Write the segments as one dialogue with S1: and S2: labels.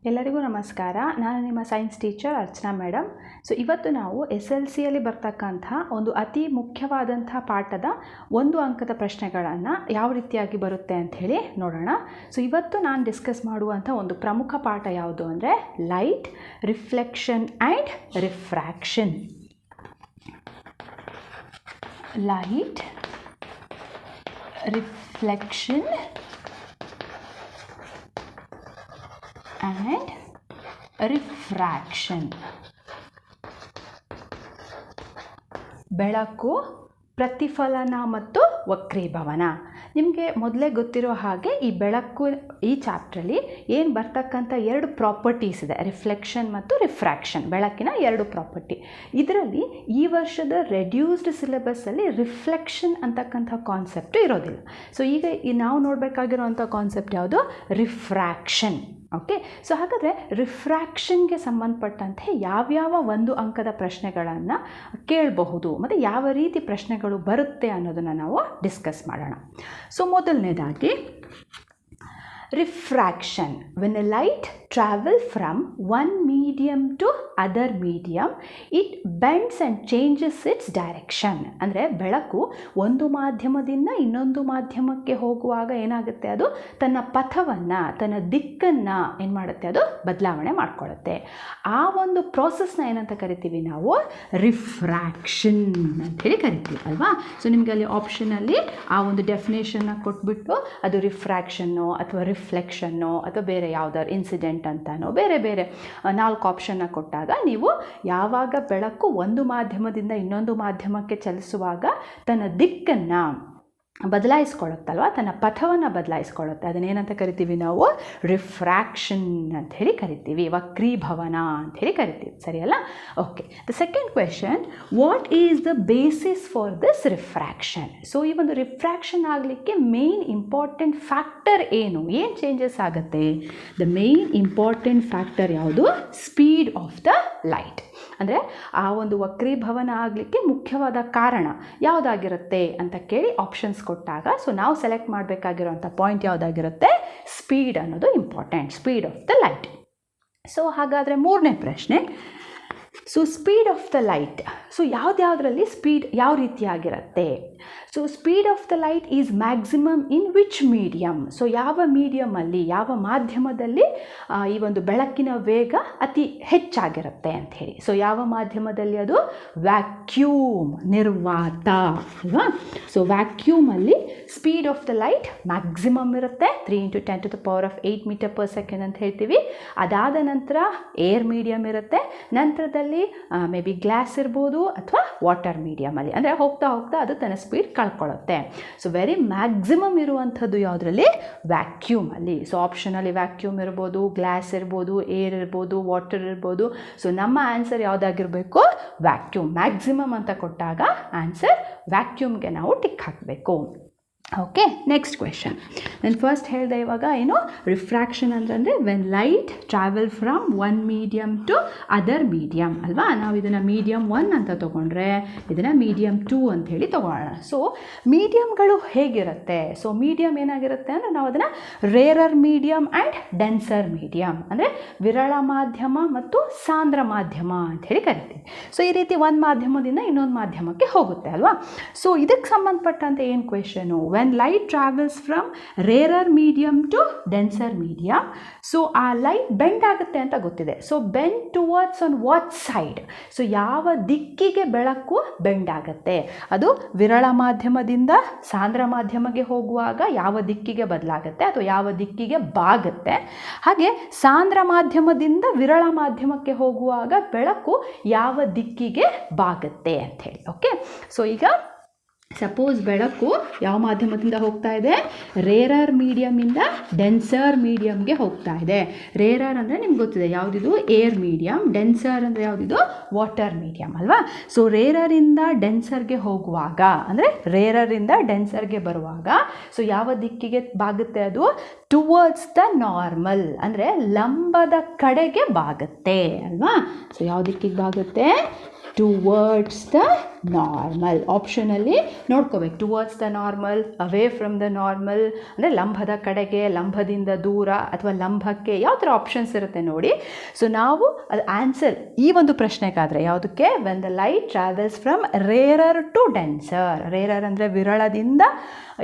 S1: ಎಲ್ಲರಿಗೂ ನಮಸ್ಕಾರ. ನಾನು ನಿಮ್ಮ science teacher Archana madam. So ಇವತ್ತು ನಾವು SLCಯಲ್ಲಿ ಬರ್ತಕ್ಕಂಥ ಒಂದು ಅತಿ ಮುಖ್ಯವಾದಂಥ ಪಾಠದ 1 ಅಂಕದ ಪ್ರಶ್ನೆಗಳನ್ನು ಯಾವ ರೀತಿಯಾಗಿ ಬರುತ್ತೆ ಅಂಥೇಳಿ ನೋಡೋಣ. ಸೊ ಇವತ್ತು ನಾನು ಡಿಸ್ಕಸ್ ಮಾಡುವಂಥ ಒಂದು ಪ್ರಮುಖ ಪಾಠ ಯಾವುದು ಅಂದರೆ light, reflection and refraction. Light, reflection and refraction. ಬೆಳಕು, ಪ್ರತಿಫಲನ ಮತ್ತು ವಕ್ರೀಭವನ. ನಿಮಗೆ ಮೊದಲೇ ಗೊತ್ತಿರೋ ಹಾಗೆ ಈ ಬೆಳಕು ಈ ಚಾಪ್ಟ್ರಲ್ಲಿ ಏನು ಬರ್ತಕ್ಕಂಥ 2 ಪ್ರಾಪರ್ಟೀಸ್ ಇದೆ, ರಿಫ್ಲೆಕ್ಷನ್ ಮತ್ತು ರಿಫ್ರ್ಯಾಕ್ಷನ್, ಬೆಳಕಿನ 2 ಪ್ರಾಪರ್ಟಿ. ಇದರಲ್ಲಿ ಈ ವರ್ಷದ ರೆಡ್ಯೂಸ್ಡ್ ಸಿಲೆಬಸ್ಸಲ್ಲಿ ರಿಫ್ಲೆಕ್ಷನ್ ಅಂತಕ್ಕಂಥ ಕಾನ್ಸೆಪ್ಟ್ ಇರೋದಿಲ್ಲ. ಸೊ ಈಗ ನಾವು ನೋಡಬೇಕಾಗಿರುವಂಥ ಕಾನ್ಸೆಪ್ಟ್ ಯಾವುದು? ರಿಫ್ರ್ಯಾಕ್ಷನ್. ಓಕೆ, ಸೊ ಹಾಗಾದರೆ ರಿಫ್ರ್ಯಾಕ್ಷನ್ಗೆ ಸಂಬಂಧಪಟ್ಟಂತೆ ಯಾವ್ಯಾವ 1 ಅಂಕದ ಪ್ರಶ್ನೆಗಳನ್ನು ಕೇಳಬಹುದು ಮತ್ತು ಯಾವ ರೀತಿ ಪ್ರಶ್ನೆಗಳು ಬರುತ್ತೆ ಅನ್ನೋದನ್ನು ನಾವು ಡಿಸ್ಕಸ್ ಮಾಡೋಣ. ಸೊ ಮೊದಲನೇದಾಗಿ refraction. When a light travel from one medium to other medium it bends and changes its direction. ಅಂದರೆ ಬೆಳಕು ಒಂದು ಮಾಧ್ಯಮದಿಂದ ಇನ್ನೊಂದು ಮಾಧ್ಯಮಕ್ಕೆ ಹೋಗುವಾಗ ಏನಾಗುತ್ತೆ, ಅದು ತನ್ನ ಪಥವನ್ನು, ತನ್ನ ದಿಕ್ಕನ್ನು ಏನು ಮಾಡುತ್ತೆ, ಅದು ಬದಲಾವಣೆ ಮಾಡ್ಕೊಳ್ಳುತ್ತೆ. ಆ ಒಂದು ಪ್ರೋಸೆಸ್ನ ಏನಂತ ಕರಿತೀವಿ ನಾವು? ರಿಫ್ರ್ಯಾಕ್ಷನ್ ಅಂಥೇಳಿ ಕರಿತೀವಿ ಅಲ್ವಾ. ಸೊ ನಿಮಗೆ ಅಲ್ಲಿ ಆಪ್ಷನಲ್ಲಿ ಆ ಒಂದು ಡೆಫಿನೇಷನ್ನ ಕೊಟ್ಬಿಟ್ಟು ಅದು ರಿಫ್ರ್ಯಾಕ್ಷನ್ನು ಅಥವಾ ರಿಫ್ಲೆಕ್ಷನ್ನು ಅಥವಾ ಬೇರೆ ಯಾವುದಾದ್ರು ಇನ್ಸಿಡೆಂಟ್ ಅಂತಾನೋ ಬೇರೆ ಬೇರೆ 4 ಆಪ್ಷನ್ನ ಕೊಟ್ಟಾಗ ನೀವು ಯಾವಾಗ ಬೆಳಕು ಒಂದು ಮಾಧ್ಯಮದಿಂದ ಇನ್ನೊಂದು ಮಾಧ್ಯಮಕ್ಕೆ ಚಲಿಸುವಾಗ ತನ್ನ ದಿಕ್ಕನ್ನು ಬದಲಾಯಿಸ್ಕೊಳ್ಳುತ್ತಲ್ವ, ತನ್ನ ಪಥವನ್ನು ಬದಲಾಯಿಸ್ಕೊಳ್ಳುತ್ತೆ, ಅದನ್ನೇನಂತ ಕರಿತೀವಿ ನಾವು? ರಿಫ್ರ್ಯಾಕ್ಷನ್ ಅಂಥೇಳಿ ಕರಿತೀವಿ, ವಕ್ರೀಭವನ ಅಂಥೇಳಿ ಕರಿತೀವಿ. ಸರಿಯಲ್ಲ? Okay, the second question, what is the basis for this refraction? So ಈ ಒಂದು ರಿಫ್ರ್ಯಾಕ್ಷನ್ ಆಗಲಿಕ್ಕೆ ಮೇನ್ ಇಂಪಾರ್ಟೆಂಟ್ ಫ್ಯಾಕ್ಟರ್ ಏನು ಚೇಂಜಸ್ ಆಗುತ್ತೆ? ದ ಮೇನ್ ಇಂಪಾರ್ಟೆಂಟ್ ಫ್ಯಾಕ್ಟರ್ ಯಾವುದು? Speed of the light. ಅಂದರೆ ಆ ಒಂದು ವಕ್ರೀಭವನ ಆಗಲಿಕ್ಕೆ ಮುಖ್ಯವಾದ ಕಾರಣ ಯಾವುದಾಗಿರುತ್ತೆ ಅಂತ ಕೇಳಿ ಆಪ್ಷನ್ಸ್ ಕೊಟ್ಟಾಗ ಸೊ ನಾವು ಸೆಲೆಕ್ಟ್ ಮಾಡಬೇಕಾಗಿರೋಂಥ ಪಾಯಿಂಟ್ ಯಾವುದಾಗಿರುತ್ತೆ? ಸ್ಪೀಡ್ ಅನ್ನೋದು important, speed of the light. So ಹಾಗಾದರೆ 3ನೇ ಪ್ರಶ್ನೆ, so speed of the light, so ಯಾವುದ್ಯಾವುದರಲ್ಲಿ ಸ್ಪೀಡ್ ಯಾವ ರೀತಿಯಾಗಿರುತ್ತೆ? So speed of the light is maximum in which medium? So ಯಾವ ಮೀಡಿಯಮಲ್ಲಿ, ಯಾವ ಮಾಧ್ಯಮದಲ್ಲಿ ಈ ಒಂದು ಬೆಳಕಿನ ವೇಗ ಅತಿ ಹೆಚ್ಚಾಗಿರುತ್ತೆ ಅಂಥೇಳಿ. ಸೊ ಯಾವ ಮಾಧ್ಯಮದಲ್ಲಿ? ಅದು ವ್ಯಾಕ್ಯೂಮ್, ನಿರ್ವಾತ ಅಲ್ವಾ. ಸೊ ವ್ಯಾಕ್ಯೂಮಲ್ಲಿ speed of the light maximum ಇರುತ್ತೆ, 3 × 10⁸ ಮೀಟರ್ ಪರ್ ಸೆಕೆಂಡ್ ಅಂತ ಹೇಳ್ತೀವಿ. ಅದಾದ ನಂತರ ಏರ್ ಮೀಡಿಯಮ್ ಇರುತ್ತೆ, ನಂತರದಲ್ಲಿ ಮೇ ಬಿ ಗ್ಲಾಸ್ ಇರ್ಬೋದು ಅಥವಾ ವಾಟರ್ ಮೀಡಿಯಮಲ್ಲಿ. ಅಂದರೆ ಹೋಗ್ತಾ ಹೋಗ್ತಾ ಅದು ತನ್ನ ಸ್ಪೀಡ್ ಕಳ್ಕೊಳ್ಳುತ್ತೆ. ಸೊ ವೆರಿ ಮ್ಯಾಕ್ಸಿಮಮ್ ಇರುವಂಥದ್ದು ಯಾವುದರಲ್ಲಿ? ವ್ಯಾಕ್ಯೂಮಲ್ಲಿ. ಸೊ ಆಪ್ಷನಲ್ಲಿ ವ್ಯಾಕ್ಯೂಮ್ ಇರ್ಬೋದು, ಗ್ಲಾಸ್ ಇರ್ಬೋದು, ಏರ್ ಇರ್ಬೋದು, ವಾಟರ್ ಇರ್ಬೋದು. ಸೊ ನಮ್ಮ ಆನ್ಸರ್ ಯಾವುದಾಗಿರಬೇಕು? ವ್ಯಾಕ್ಯೂಮ್. ಮ್ಯಾಕ್ಸಿಮಮ್ ಅಂತ ಕೊಟ್ಟಾಗ ಆನ್ಸರ್ ವ್ಯಾಕ್ಯೂಮ್ಗೆ ನಾವು ಟಿಕ್ ಹಾಕಬೇಕು. Okay, next question. ನಾನು ಫಸ್ಟ್ ಹೇಳಿದೆ ಇವಾಗ ಏನು ರಿಫ್ರ್ಯಾಕ್ಷನ್ ಅಂತಂದರೆ when light travel from one medium to other medium ಅಲ್ವಾ. ನಾವು ಇದನ್ನು ಮೀಡಿಯಮ್ 1 ಅಂತ ತೊಗೊಂಡ್ರೆ ಇದನ್ನು ಮೀಡಿಯಮ್ 2 ಅಂಥೇಳಿ ತೊಗೊಳ್ಳೋಣ. ಸೊ ಮೀಡಿಯಮ್ಗಳು ಹೇಗಿರುತ್ತೆ? ಸೊ ಮೀಡಿಯಮ್ ಏನಾಗಿರುತ್ತೆ ಅಂದರೆ ನಾವು ಅದನ್ನು rarer medium and denser medium, ಅಂದರೆ ವಿರಳ ಮಾಧ್ಯಮ ಮತ್ತು ಸಾಂದ್ರ ಮಾಧ್ಯಮ ಅಂಥೇಳಿ ಕರಿತೀವಿ. ಸೊ ಈ ರೀತಿ ಒಂದು ಮಾಧ್ಯಮದಿಂದ ಇನ್ನೊಂದು ಮಾಧ್ಯಮಕ್ಕೆ ಹೋಗುತ್ತೆ ಅಲ್ವಾ. ಸೊ ಇದಕ್ಕೆ ಸಂಬಂಧಪಟ್ಟಂತೆ ಏನು question? when light travels from rarer medium to denser medium, so ಆ ಲೈಟ್ ಬೆಂಡ್ ಆಗುತ್ತೆ ಅಂತ ಗೊತ್ತಿದೆ. So bend towards on what side? So ಯಾವ ದಿಕ್ಕಿಗೆ ಬೆಳಕು ಬೆಂಡ್ ಆಗುತ್ತೆ? ಅದು ವಿರಳ ಮಾಧ್ಯಮದಿಂದ ಸಾಂದ್ರ ಮಾಧ್ಯಮಕ್ಕೆ ಹೋಗುವಾಗ ಯಾವ ದಿಕ್ಕಿಗೆ ಬದಲಾಗುತ್ತೆ ಅಥವಾ ಯಾವ ದಿಕ್ಕಿಗೆ ಬಾಗುತ್ತೆ, ಹಾಗೆ ಸಾಂದ್ರ ಮಾಧ್ಯಮದಿಂದ ವಿರಳ ಮಾಧ್ಯಮಕ್ಕೆ ಹೋಗುವಾಗ ಬೆಳಕು ಯಾವ ದಿಕ್ಕಿಗೆ ಬಾಗುತ್ತೆ ಅಂಥೇಳಿ. ಓಕೆ, ಸೊ ಈಗ ಸಪೋಸ್ ಬೆಳಕು ಯಾವ ಮಾಧ್ಯಮದಿಂದ ಹೋಗ್ತಾ ಇದೆ? ರೇರರ್ ಮೀಡಿಯಮಿಂದ ಡೆನ್ಸರ್ ಮೀಡಿಯಮ್ಗೆ ಹೋಗ್ತಾ ಇದೆ. ರೇರರ್ ಅಂದರೆ ನಿಮ್ಗೆ ಗೊತ್ತಿದೆ ಯಾವುದಿದು? Air medium. ಡೆನ್ಸರ್ ಅಂದರೆ ಯಾವುದಿದು? ವಾಟರ್ ಮೀಡಿಯಮ್ ಅಲ್ವಾ. ಸೊ ರೇರರಿಂದ ಡೆನ್ಸರ್ಗೆ ಹೋಗುವಾಗ, ಅಂದರೆ ರೇರರಿಂದ ಡೆನ್ಸರ್ಗೆ ಬರುವಾಗ ಸೊ ಯಾವ ದಿಕ್ಕಿಗೆ ಬಾಗುತ್ತೆ? ಅದು ಟುವರ್ಡ್ಸ್ ದ ನಾರ್ಮಲ್, ಅಂದರೆ ಲಂಬದ ಕಡೆಗೆ ಬಾಗುತ್ತೆ ಅಲ್ವಾ. ಸೊ ಯಾವ ದಿಕ್ಕಿಗೆ ಬಾಗುತ್ತೆ? Towards the normal. ಆಪ್ಷನಲ್ಲಿ ನೋಡ್ಕೋಬೇಕು, towards the normal, away from the normal, ಅಂದರೆ ಲಂಬದ ಕಡೆಗೆ, ಲಂಬದಿಂದ ದೂರ, ಅಥವಾ ಲಂಬಕ್ಕೆ, ಯಾವ ಥರ ಆಪ್ಷನ್ಸ್ ಇರುತ್ತೆ ನೋಡಿ. ಸೊ ನಾವು ಅದು ಆನ್ಸರ್ ಈ ಒಂದು ಪ್ರಶ್ನೆಗಾದರೆ ಯಾವುದಕ್ಕೆ, when the light travels from rarer to denser. Rarer ಅಂದರೆ ವಿರಳದಿಂದ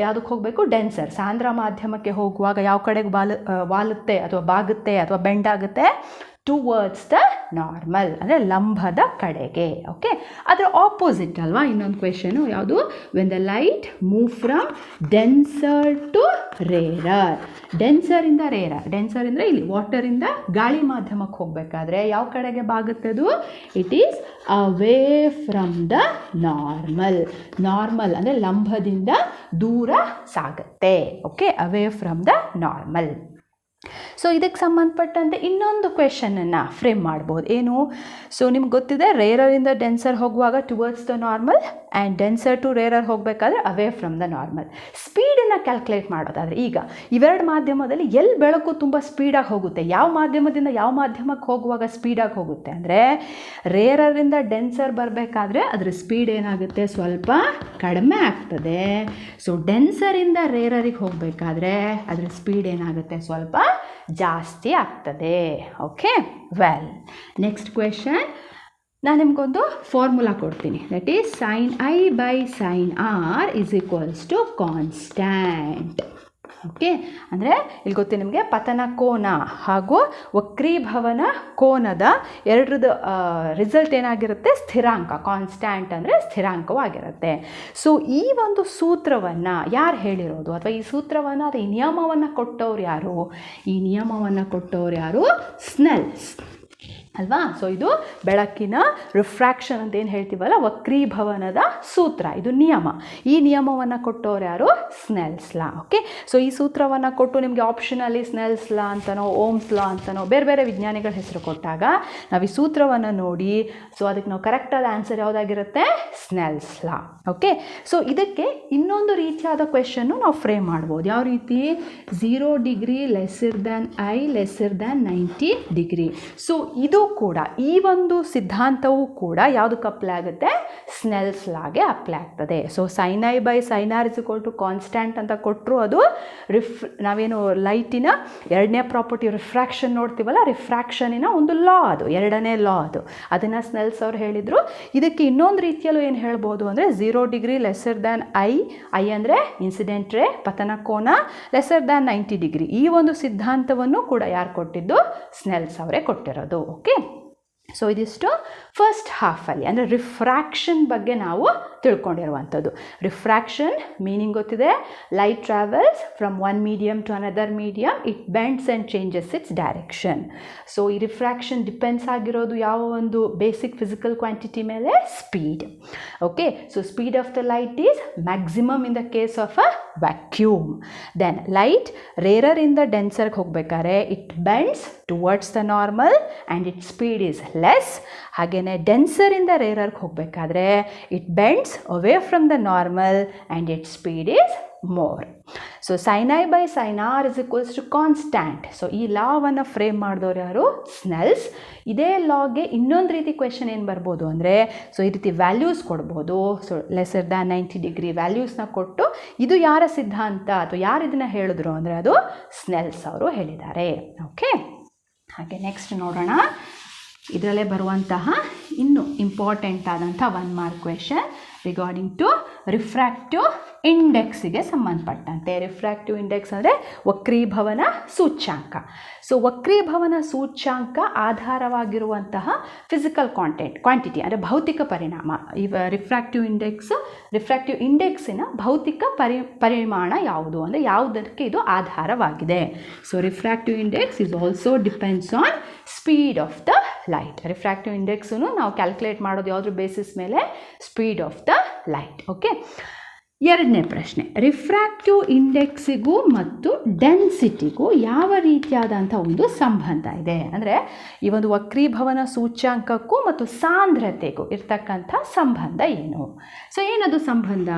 S1: ಯಾವುದಕ್ಕೆ ಹೋಗಬೇಕು, ಡೆನ್ಸರ್, ಸಾಂದ್ರ ಮಾಧ್ಯಮಕ್ಕೆ ಹೋಗುವಾಗ ಯಾವ ಕಡೆಗೆ ವಾಲುತ್ತೆ ಅಥವಾ ಬಾಗುತ್ತೆ ಅಥವಾ ಬೆಂಡ್ ಆಗುತ್ತೆ, ಟುವರ್ಡ್ಸ್ ದ ನಾರ್ಮಲ್ ಅಂದರೆ ಲಂಬದ ಕಡೆಗೆ. ಓಕೆ, ಅದರ ಆಪೋಸಿಟ್ ಅಲ್ವಾ ಇನ್ನೊಂದು ಕ್ವೆಶನು ಯಾವುದು, when the light move from denser to rarer. ಡೆನ್ಸರಿಂದ ರೇರರ್, ಡೆನ್ಸರ್ ಅಂದರೆ ಇಲ್ಲಿ ವಾಟರಿಂದ ಗಾಳಿ ಮಾಧ್ಯಮಕ್ಕೆ ಹೋಗಬೇಕಾದ್ರೆ ಯಾವ ಕಡೆಗೆ ಬಾಗುತ್ತೆ ಅದು, it is away from the normal. Normal ಅಂದರೆ ಲಂಬದಿಂದ ದೂರ ಸಾಗುತ್ತೆ. Okay, away from the normal. So ಇದಕ್ಕೆ ಸಂಬಂಧಪಟ್ಟಂತೆ ಇನ್ನೊಂದು ಕ್ವೆಶನನ್ನು ಫ್ರೇಮ್ ಮಾಡ್ಬೋದು. ಏನು, ಸೊ ನಿಮ್ಗೆ ಗೊತ್ತಿದೆ ರೇರರಿಂದ ಡೆನ್ಸರ್ ಹೋಗುವಾಗ towards the normal and denser to rarer ಹೋಗಬೇಕಾದ್ರೆ ಅವೇ ಫ್ರಮ್ ದ ನಾರ್ಮಲ್. ಸ್ಪೀಡನ್ನು ಕ್ಯಾಲ್ಕುಲೇಟ್ ಮಾಡೋದಾದರೆ ಈಗ ಇವೆರಡು ಮಾಧ್ಯಮದಲ್ಲಿ ಎಲ್ಲಿ ಬೆಳಕು ತುಂಬ ಸ್ಪೀಡಾಗಿ ಹೋಗುತ್ತೆ, ಯಾವ ಮಾಧ್ಯಮದಿಂದ ಯಾವ ಮಾಧ್ಯಮಕ್ಕೆ ಹೋಗುವಾಗ ಸ್ಪೀಡಾಗಿ ಹೋಗುತ್ತೆ ಅಂದರೆ, ರೇರರಿಂದ ಡೆನ್ಸರ್ ಬರಬೇಕಾದ್ರೆ ಅದರ ಸ್ಪೀಡ್ ಏನಾಗುತ್ತೆ, ಸ್ವಲ್ಪ ಕಡಿಮೆ ಆಗ್ತದೆ. ಸೊ ಡೆನ್ಸರಿಂದ ರೇರರಿಗೆ ಹೋಗಬೇಕಾದ್ರೆ ಅದರ ಸ್ಪೀಡ್ ಏನಾಗುತ್ತೆ, ಸ್ವಲ್ಪ ಜಾಸ್ತಿ ಆಗ್ತದೆ. ಓಕೆ, ವೆಲ್ ನೆಕ್ಸ್ಟ್ ಕ್ವೆಶನ್, ನಾನು ನಿಮಗೊಂದು ಫಾರ್ಮುಲಾ ಕೊಡ್ತೀನಿ. That is sin I by sin R is equals to constant. Okay, ಅಂದರೆ ಇಲ್ಲಿ ಗೊತ್ತಿ ನಿಮಗೆ ಪತನ ಕೋನ ಹಾಗೂ ವಕ್ರೀಭವನ ಕೋನದ ಎರಡರದ್ದು ರಿಸಲ್ಟ್ ಏನಾಗಿರುತ್ತೆ, ಸ್ಥಿರಾಂಕ. ಕಾನ್ಸ್ಟ್ಯಾಂಟ್ ಅಂದರೆ ಸ್ಥಿರಾಂಕವಾಗಿರುತ್ತೆ. ಸೊ ಈ ಒಂದು ಸೂತ್ರವನ್ನು ಯಾರು ಹೇಳಿರೋದು, ಅಥವಾ ಈ ಸೂತ್ರವನ್ನು ಅಥವಾ ಈ ನಿಯಮವನ್ನು ಕೊಟ್ಟವ್ರು ಯಾರು, ಈ ನಿಯಮವನ್ನು ಕೊಟ್ಟವ್ರು ಯಾರು, ಸ್ನೆಲ್ಸ್ ಅಲ್ವಾ. ಸೊ ಇದು ಬೆಳಕಿನ ರಿಫ್ರಾಕ್ಷನ್ ಅಂತ ಏನು ಹೇಳ್ತೀವಲ್ಲ, ವಕ್ರೀಭವನದ ಸೂತ್ರ, ಇದು ನಿಯಮ. ಈ ನಿಯಮವನ್ನು ಕೊಟ್ಟವ್ರು ಯಾರು, ಸ್ನೆಲ್ಸ್ ಲಾ. ಓಕೆ, ಸೊ ಈ ಸೂತ್ರವನ್ನು ಕೊಟ್ಟು ನಿಮಗೆ ಆಪ್ಷನಲ್ಲಿ ಸ್ನೆಲ್ಸ್ ಲಾ ಅಂತನೋ ಓಮ್ಸ್ ಲಾ ಅಂತನೋ ಬೇರೆ ಬೇರೆ ವಿಜ್ಞಾನಿಗಳ ಹೆಸರು ಕೊಟ್ಟಾಗ ನಾವು ಈ ಸೂತ್ರವನ್ನು ನೋಡಿ, ಸೊ ಅದಕ್ಕೆ ನಾವು ಕರೆಕ್ಟಾದ ಆನ್ಸರ್ ಯಾವುದಾಗಿರುತ್ತೆ, ಸ್ನೆಲ್ಸ್ ಲಾ. ಓಕೆ, ಸೊ ಇದಕ್ಕೆ ಇನ್ನೊಂದು ರೀತಿಯಾದ ಕ್ವೆಶನ್ನು ನಾವು ಫ್ರೇಮ್ ಮಾಡ್ಬೋದು. ಯಾವ ರೀತಿ, 0 degree lesser than I lesser than 90 degree. So ಇದು ಕೂಡ ಈ ಒಂದು ಸಿದ್ಧಾಂತವೂ ಕೂಡ ಯಾವುದಕ್ಕೆ ಅಪ್ಲೈ ಆಗುತ್ತೆ, ಸ್ನೆಲ್ಸ್ ಲಾಗೆ ಅಪ್ಲೈ ಆಗ್ತದೆ. So sin I by sin R is equal to constant ಅಂತ ಕೊಟ್ಟರು, ಅದು ನಾವೇನು ಲೈಟಿನ ಎರಡನೇ ಪ್ರಾಪರ್ಟಿ ರಿಫ್ರಾಕ್ಷನ್ ನೋಡ್ತೀವಲ್ಲ, ರಿಫ್ರಾಕ್ಷನಿನ ಒಂದು ಲಾ, ಅದು ಎರಡನೇ ಲಾ, ಅದನ್ನು ಸ್ನೆಲ್ಸ್ ಅವ್ರು ಹೇಳಿದರು. ಇದಕ್ಕೆ ಇನ್ನೊಂದು ರೀತಿಯಲ್ಲೂ ಏನು ಹೇಳ್ಬೋದು ಅಂದರೆ, 0 ಡಿಗ್ರಿ ಲೆಸ್ಸರ್ ದ್ಯಾನ್ I ಅಂದರೆ ಇನ್ಸಿಡೆಂಟ್ ರೇ, ಪತನ ಕೋನ, ಲೆಸ್ಸರ್ ದ್ಯಾನ್ 90 ಡಿಗ್ರಿ. ಈ ಒಂದು ಸಿದ್ಧಾಂತವನ್ನು ಕೂಡ ಯಾರು ಕೊಟ್ಟಿದ್ದು, ಸ್ನೆಲ್ಸ್ ಅವರೇ ಕೊಟ್ಟಿರೋದು. ಓಕೆ, ಸೊ ಇದಿಷ್ಟು ಫಸ್ಟ್ ಹಾಫಲ್ಲಿ ಅಂದರೆ ರಿಫ್ರಾಕ್ಷನ್ ಬಗ್ಗೆ ನಾವು ತಿಳ್ಕೊಂಡಿರುವಂಥದ್ದು. ರಿಫ್ರಾಕ್ಷನ್ ಮೀನಿಂಗ್ ಗೊತ್ತಿದೆ, light travels from one medium to another medium, it bends and changes its direction. So ಈ ರಿಫ್ರಾಕ್ಷನ್ ಡಿಪೆಂಡ್ಸ್ ಆಗಿರೋದು ಯಾವ ಒಂದು ಬೇಸಿಕ್ ಫಿಸಿಕಲ್ ಕ್ವಾಂಟಿಟಿ ಮೇಲೆ, speed. Okay, so speed of the light is maximum in the case of a vacuum. Then light ರೇರರಿಂದ ಡೆನ್ಸರ್ಗೆ ಹೋಗ್ಬೇಕಾದ್ರೆ it bends towards the normal and it speed is less. ಹಾಗೆಯೇ ಡೆನ್ಸರಿಂದ ರೇರರ್ಗೆ ಹೋಗಬೇಕಾದ್ರೆ it bends away from the normal and it speed is more. So sin I by sin R is equals to constant. So ಈ ಲಾವನ್ನು frame ಮಾಡಿದವ್ರು ಯಾರು, ಸ್ನೆಲ್ಸ್. ಇದೇ ಲಾಗೆ ಇನ್ನೊಂದು ರೀತಿ ಕ್ವೆಶನ್ ಏನು ಬರ್ಬೋದು ಅಂದರೆ, ಸೊ ಈ ರೀತಿ ವ್ಯಾಲ್ಯೂಸ್ ಕೊಡ್ಬೋದು. ಸೊ ಲೆಸ್ಸರ್ ದ್ಯಾನ್ 90 ಡಿಗ್ರಿ ವ್ಯಾಲ್ಯೂಸ್ನ ಕೊಟ್ಟು ಇದು ಯಾರ ಸಿದ್ಧಾಂತ ಅಥವಾ ಯಾರು ಇದನ್ನು ಹೇಳಿದ್ರು ಅಂದರೆ ಅದು ಸ್ನೆಲ್ಸ್ ಅವರು ಹೇಳಿದ್ದಾರೆ. ಓಕೆ, ಹಾಗೆ ನೆಕ್ಸ್ಟ್ ನೋಡೋಣ. ಇದರಲ್ಲೇ ಬರುವಂತಹ ಇನ್ನೂ ಇಂಪಾರ್ಟೆಂಟ್ ಆದಂಥ 1 mark question regarding to refractive ಇಂಡೆಕ್ಸಿಗೆ ಸಂಬಂಧಪಟ್ಟಂತೆ. ರಿಫ್ರಾಕ್ಟಿವ್ ಇಂಡೆಕ್ಸ್ ಅಂದರೆ ವಕ್ರೀಭವನ ಸೂಚ್ಯಾಂಕ. ಸೊ ವಕ್ರೀಭವನ ಸೂಚ್ಯಾಂಕ ಆಧಾರವಾಗಿರುವಂತಹ ಫಿಸಿಕಲ್ ಕ್ವಾಂಟಿಟಿ ಅಂದರೆ ಭೌತಿಕ ಪರಿಣಾಮ. ರಿಫ್ರಾಕ್ಟಿವ್ ಇಂಡೆಕ್ಸಿನ ಭೌತಿಕ ಪರಿಮಾಣ ಯಾವುದು ಅಂದರೆ ಯಾವುದಕ್ಕೆ ಇದು ಆಧಾರವಾಗಿದೆ. So refractive index is also depends on speed of the light. Refractive ಇಂಡೆಕ್ಸನ್ನು ನಾವು ಕ್ಯಾಲ್ಕುಲೇಟ್ ಮಾಡೋದು ಯಾವುದ್ರ ಬೇಸಿಸ್ ಮೇಲೆ, speed of the light. Okay, ಎರಡನೇ ಪ್ರಶ್ನೆ, ರಿಫ್ರಾಕ್ಟಿವ್ ಇಂಡೆಕ್ಸಿಗೂ ಮತ್ತು ಡೆನ್ಸಿಟಿಗೂ ಯಾವ ರೀತಿಯಾದಂಥ ಒಂದು ಸಂಬಂಧ ಇದೆ? ಅಂದರೆ ಈ ಒಂದು ವಕ್ರೀಭವನ ಸೂಚ್ಯಾಂಕಕ್ಕೂ ಮತ್ತು ಸಾಂದ್ರತೆಗೂ ಇರ್ತಕ್ಕಂಥ ಸಂಬಂಧ ಏನು? ಸೊ ಏನದು ಸಂಬಂಧ?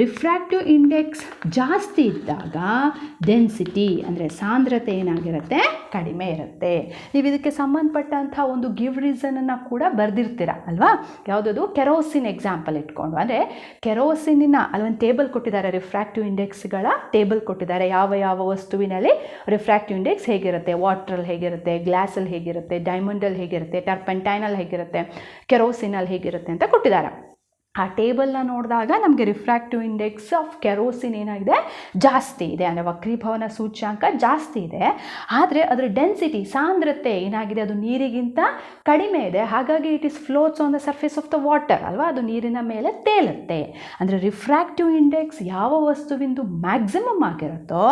S1: ರಿಫ್ರಾಕ್ಟಿವ್ ಇಂಡೆಕ್ಸ್ ಜಾಸ್ತಿ ಇದ್ದಾಗ ಡೆನ್ಸಿಟಿ ಅಂದರೆ ಸಾಂದ್ರತೆ ಏನಾಗಿರುತ್ತೆ? ಕಡಿಮೆ ಇರುತ್ತೆ. ನೀವು ಇದಕ್ಕೆ ಸಂಬಂಧಪಟ್ಟಂಥ ಒಂದು ಗಿವ್ ರೀಸನನ್ನು ಕೂಡ ಬರೆದಿರ್ತೀರ ಅಲ್ವಾ? ಯಾವುದದು? ಕೆರೋಸಿನ್ ಎಕ್ಸಾಂಪಲ್ ಇಟ್ಕೊಂಡು, ಅಂದರೆ ಕೆರೋಸಿನಿನ ಅಲ್ಲೊಂದು ಟೇಬಲ್ ಕೊಟ್ಟಿದ್ದಾರೆ, ರಿಫ್ರಾಕ್ಟಿವ್ ಇಂಡೆಕ್ಸ್ಗಳ ಟೇಬಲ್ ಕೊಟ್ಟಿದ್ದಾರೆ. ಯಾವ ಯಾವ ವಸ್ತುವಿನಲ್ಲಿ ರಿಫ್ರಾಕ್ಟಿವ್ ಇಂಡೆಕ್ಸ್ ಹೇಗಿರುತ್ತೆ, ವಾಟ್ರಲ್ಲಿ ಹೇಗಿರುತ್ತೆ, ಗ್ಲಾಸಲ್ಲಿ ಹೇಗಿರುತ್ತೆ, ಡೈಮಂಡಲ್ಲಿ ಹೇಗಿರುತ್ತೆ, ಟರ್ಪೆಂಟೈನಲ್ಲಿ ಹೇಗಿರುತ್ತೆ, ಕೆರೋಸಿನಲ್ಲಿ ಹೇಗಿರುತ್ತೆ ಅಂತ ಕೊಟ್ಟಿದ್ದಾರೆ. ಆ ಟೇಬಲ್ನ ನೋಡಿದಾಗ ನಮಗೆ ರಿಫ್ರಾಕ್ಟಿವ್ ಇಂಡೆಕ್ಸ್ ಆಫ್ ಕೆರೋಸಿನ್ ಏನಾಗಿದೆ? ಜಾಸ್ತಿ ಇದೆ, ಅಂದರೆ ವಕ್ರೀಭವನ ಸೂಚ್ಯಾಂಕ ಜಾಸ್ತಿ ಇದೆ. ಆದರೆ ಅದರ ಡೆನ್ಸಿಟಿ ಸಾಂದ್ರತೆ ಏನಾಗಿದೆ? ಅದು ನೀರಿಗಿಂತ ಕಡಿಮೆ ಇದೆ. ಹಾಗಾಗಿ it is floats on the surface of the water ಅಲ್ವಾ? ಅದು ನೀರಿನ ಮೇಲೆ ತೇಲುತ್ತೆ. ಅಂದರೆ ರಿಫ್ರಾಕ್ಟಿವ್ ಇಂಡೆಕ್ಸ್ ಯಾವ ವಸ್ತುವಿಂದು ಮ್ಯಾಕ್ಸಿಮಮ್ ಆಗಿರುತ್ತೋ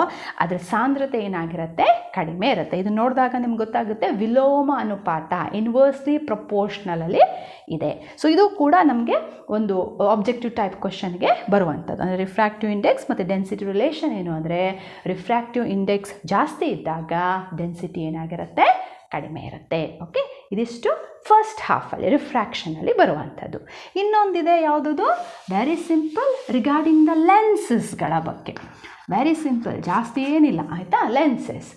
S1: ಅದರ ಸಾಂದ್ರತೆ ಏನಾಗಿರುತ್ತೆ? ಕಡಿಮೆ ಇರುತ್ತೆ. ಇದು ನೋಡಿದಾಗ ನಿಮ್ಗೆ ಗೊತ್ತಾಗುತ್ತೆ ವಿಲೋಮ ಅನುಪಾತ, ಇನ್ವರ್ಸ್ಲಿ ಪ್ರಪೋರ್ಷನಲಲ್ಲಿ ಇದೆ. ಸೊ ಇದು ಕೂಡ ನಮಗೆ ಒಂದು ಆಬ್ಜೆಕ್ಟಿವ್ ಟೈಪ್ ಕ್ವಶನ್ಗೆ ಬರುವಂಥದ್ದು. ಅಂದರೆ ರಿಫ್ರಾಕ್ಟಿವ್ ಇಂಡೆಕ್ಸ್ ಮತ್ತು ಡೆನ್ಸಿಟಿ ರಿಲೇಷನ್ ಏನು ಅಂದರೆ, ರಿಫ್ರಾಕ್ಟಿವ್ ಇಂಡೆಕ್ಸ್ ಜಾಸ್ತಿ ಇದ್ದಾಗ ಡೆನ್ಸಿಟಿ ಏನಾಗಿರುತ್ತೆ? ಕಡಿಮೆ ಇರುತ್ತೆ. ಓಕೆ, ಇದಿಷ್ಟು ಫಸ್ಟ್ ಹಾಫಲ್ಲಿ ರಿಫ್ರಾಕ್ಷನಲ್ಲಿ ಬರುವಂಥದ್ದು. ಇನ್ನೊಂದಿದೆ, ಯಾವುದದು? ವೆರಿ ಸಿಂಪಲ್ ರಿಗಾರ್ಡಿಂಗ್ ದ ಲೆನ್ಸಸ್ಗಳ ಬಗ್ಗೆ. ವೆರಿ ಸಿಂಪಲ್, ಜಾಸ್ತಿ ಏನಿಲ್ಲ ಆಯಿತಾ. ಲೆನ್ಸಸ್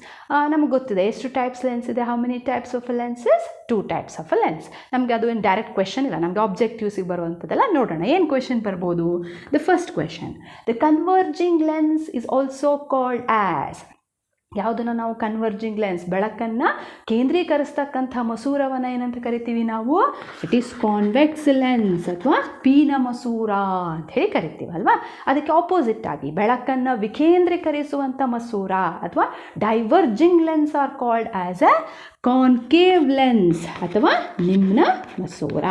S1: ನಮಗೆ ಗೊತ್ತಿದೆ ಎಷ್ಟು ಟೈಪ್ಸ್ ಲೆನ್ಸ್ ಇದೆ. How many types of lenses? 2 types of lens. ನಮಗೆ ಅದು ಏನು ಡೈರೆಕ್ಟ್ ಕ್ವೆಶನ್ ಇಲ್ಲ, ನಮಗೆ ಆಬ್ಜೆಕ್ಟಿವ್ಸಿಗೆ ಬರುವಂಥದ್ದೆಲ್ಲ ನೋಡೋಣ. ಏನು ಕ್ವೆಶನ್ ಬರ್ಬೋದು? The first question, the converging lens is also called as. ಯಾವುದನ್ನು ನಾವು ಕನ್ವರ್ಜಿಂಗ್ ಲೆನ್ಸ್, ಬೆಳಕನ್ನು ಕೇಂದ್ರೀಕರಿಸ್ತಕ್ಕಂಥ ಮಸೂರವನ್ನು ಏನಂತ ಕರಿತೀವಿ ನಾವು? ಇಟ್ ಈಸ್ ಕಾನ್ವೆಕ್ಸ್ ಲೆನ್ಸ್ ಅಥವಾ ಪೀನ ಮಸೂರ ಅಂತ ಹೇಳಿ ಕರಿತೀವಿ ಅಲ್ವಾ? ಅದಕ್ಕೆ ಆಪೋಸಿಟ್ ಆಗಿ ಬೆಳಕನ್ನು ವಿಕೇಂದ್ರೀಕರಿಸುವಂಥ ಮಸೂರ ಅಥವಾ diverging lens are called as A concave lens ಅಥವಾ ನಿಮ್ನ ಮಸೂರ.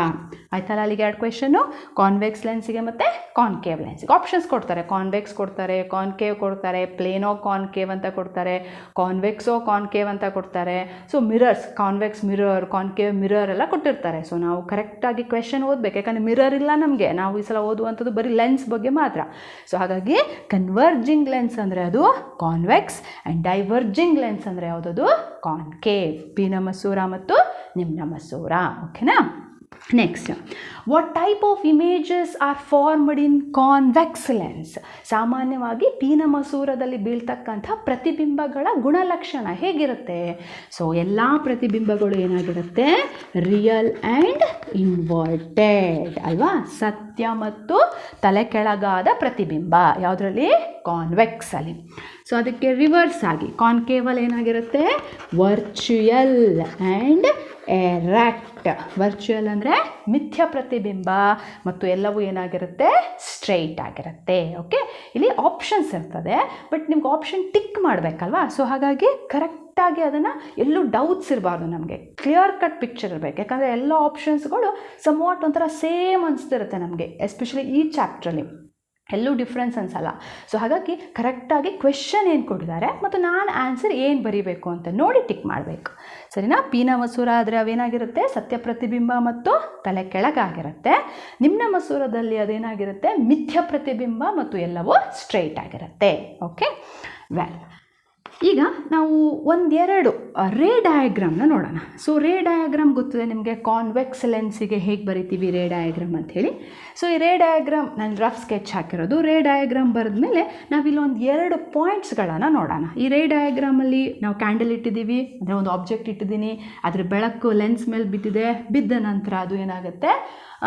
S1: ಆಯ್ತಲ್ಲ, ಅಲ್ಲಿಗೆ 2 ಕ್ವೆಶನ್ನು, ಕಾನ್ವೆಕ್ಸ್ ಲೆನ್ಸಿಗೆ ಮತ್ತು ಕಾನ್ಕೇವ್ ಲೆನ್ಸಿಗೆ. ಆಪ್ಷನ್ಸ್ ಕೊಡ್ತಾರೆ, ಕಾನ್ವೆಕ್ಸ್ ಕೊಡ್ತಾರೆ, ಕಾನ್ಕೇವ್ ಕೊಡ್ತಾರೆ, ಪ್ಲೇನೋ ಕಾನ್ಕೇವ್ ಅಂತ ಕೊಡ್ತಾರೆ, ಕಾನ್ವೆಕ್ಸೋ ಕಾನ್ಕೇವ್ ಅಂತ ಕೊಡ್ತಾರೆ. So mirrors, convex mirror, concave mirror ಎಲ್ಲ ಕೊಟ್ಟಿರ್ತಾರೆ. ಸೊ ನಾವು ಕರೆಕ್ಟಾಗಿ ಕ್ವೆಶನ್ ಓದಬೇಕು, ಯಾಕಂದರೆ ಮಿರರ್ ಇಲ್ಲ ನಮಗೆ. ನಾವು ಈ ಸಲ ಓದುವಂಥದ್ದು ಬರೀ ಲೆನ್ಸ್ ಬಗ್ಗೆ ಮಾತ್ರ. ಸೊ ಹಾಗಾಗಿ ಕನ್ವರ್ಜಿಂಗ್ ಲೆನ್ಸ್ ಅಂದರೆ ಅದು ಕಾನ್ವೆಕ್ಸ್ ಆ್ಯಂಡ್ ಡೈವರ್ಜಿಂಗ್ ಲೆನ್ಸ್ ಅಂದರೆ ಯಾವುದದು? ಕಾನ್ಕೇವ್, ಪೀನ ಮಸೂರ ಮತ್ತು ನಿಮ್ನ ಮಸೂರ. ಓಕೆನಾ? Next, what type of images R formed in convex lens? ಸಾಮಾನ್ಯವಾಗಿ ಪೀನ ಮಸೂರದಲ್ಲಿ ಬೀಳ್ತಕ್ಕಂಥ ಪ್ರತಿಬಿಂಬಗಳ ಗುಣಲಕ್ಷಣ ಹೇಗಿರುತ್ತೆ? ಸೊ ಎಲ್ಲ ಪ್ರತಿಬಿಂಬಗಳು ಏನಾಗಿರುತ್ತೆ? ರಿಯಲ್ ಆ್ಯಂಡ್ ಇನ್ವರ್ಟೆಡ್ ಅಲ್ವಾ? ಸತ್ಯ ಮತ್ತು ತಲೆ ಕೆಳಗಾದ ಪ್ರತಿಬಿಂಬ ಯಾವುದರಲ್ಲಿ? ಕಾನ್ವೆಕ್ಸಲ್ಲಿ. ಸೊ ಅದಕ್ಕೆ ರಿವರ್ಸ್ ಆಗಿ ಕಾನ್ಕೇವಲ್ ಏನಾಗಿರುತ್ತೆ? Virtual and erect. ವರ್ಚುಯಲ್ ಅಂದರೆ ಮಿಥ್ಯ ಪ್ರತಿಬಿಂಬ ಮತ್ತು ಎಲ್ಲವೂ ಏನಾಗಿರುತ್ತೆ? ಸ್ಟ್ರೈಟ್ ಆಗಿರುತ್ತೆ. ಓಕೆ, ಇಲ್ಲಿ ಆಪ್ಷನ್ಸ್ ಇರ್ತದೆ, ಬಟ್ ನಿಮ್ಗೆ ಆಪ್ಷನ್ ಟಿಕ್ ಮಾಡಬೇಕಲ್ವಾ? ಸೊ ಹಾಗಾಗಿ ಕರೆಕ್ಟಾಗಿ ಅದನ್ನು ಎಲ್ಲೂ ಡೌಟ್ಸ್ ಇರಬಾರ್ದು, ನಮಗೆ ಕ್ಲಿಯರ್ ಕಟ್ ಪಿಕ್ಚರ್ ಇರಬೇಕು. ಯಾಕಂದರೆ ಎಲ್ಲ ಆಪ್ಷನ್ಸ್ಗಳು ಸಮ್ವಾಟ್ ಒಂಥರ ಸೇಮ್ ಅನಿಸ್ತಿರುತ್ತೆ ನಮಗೆ, ಎಸ್ಪೆಷಲಿ ಈ ಚಾಪ್ಟ್ರಲ್ಲಿ ಎಲ್ಲೂ ಡಿಫ್ರೆನ್ಸ್ ಅನ್ಸಲ್ಲ. ಸೊ ಹಾಗಾಗಿ ಕರೆಕ್ಟಾಗಿ ಕ್ವೆಶನ್ ಏನು ಕೊಟ್ಟಿದ್ದಾರೆ ಮತ್ತು ನಾನು ಆನ್ಸರ್ ಏನು ಬರೀಬೇಕು ಅಂತ ನೋಡಿ ಟಿಕ್ ಮಾಡಬೇಕು. ಸರಿನಾ? ಪೀನ ಮಸೂರ ಆದರೆ ಅವೇನಾಗಿರುತ್ತೆ? ಸತ್ಯ ಪ್ರತಿಬಿಂಬ ಮತ್ತು ತಲೆ ಕೆಳಗಾಗಿರುತ್ತೆ. ನಿಮ್ನ ಮಸೂರದಲ್ಲಿ ಅದೇನಾಗಿರುತ್ತೆ? ಮಿಥ್ಯ ಪ್ರತಿಬಿಂಬ ಮತ್ತು ಎಲ್ಲವೂ ಸ್ಟ್ರೈಟ್ ಆಗಿರುತ್ತೆ. ಓಕೆ, ವೆಲ್, ಈಗ ನಾವು ಒಂದೆರಡು ರೇ ಡಯಾಗ್ರಾಮ್ನ ನೋಡೋಣ. ಸೊ ರೇ ಡಯಾಗ್ರಾಮ್ ಗೊತ್ತಿದೆ ನಿಮಗೆ, ಕಾನ್ವೆಕ್ಸ್ ಲೆನ್ಸಿಗೆ ಹೇಗೆ ಬರಿತೀವಿ ರೇ ಡಯಾಗ್ರಾಮ್ ಅಂಥೇಳಿ. ಸೊ ಈ ರೇ ಡಯಾಗ್ರಾಮ್ ನಾನು ರಫ್ ಸ್ಕೆಚ್ ಹಾಕಿರೋದು. ರೇ ಡಯಾಗ್ರಾಮ್ ಬರೆದ ಮೇಲೆ ನಾವಿಲ್ಲೊಂದು 2 ಪಾಯಿಂಟ್ಸ್ಗಳನ್ನು ನೋಡೋಣ. ಈ ರೇ ಡಯಾಗ್ರಾಮಲ್ಲಿ ನಾವು ಕ್ಯಾಂಡಲ್ ಇಟ್ಟಿದ್ದೀವಿ, ಅಂದರೆ ಒಂದು ಆಬ್ಜೆಕ್ಟ್ ಇಟ್ಟಿದ್ದೀನಿ, ಅದರ ಬೆಳಕು ಲೆನ್ಸ್ ಮೇಲೆ ಬಿದ್ದಿದೆ. ಬಿದ್ದ ನಂತರ ಅದು ಏನಾಗುತ್ತೆ?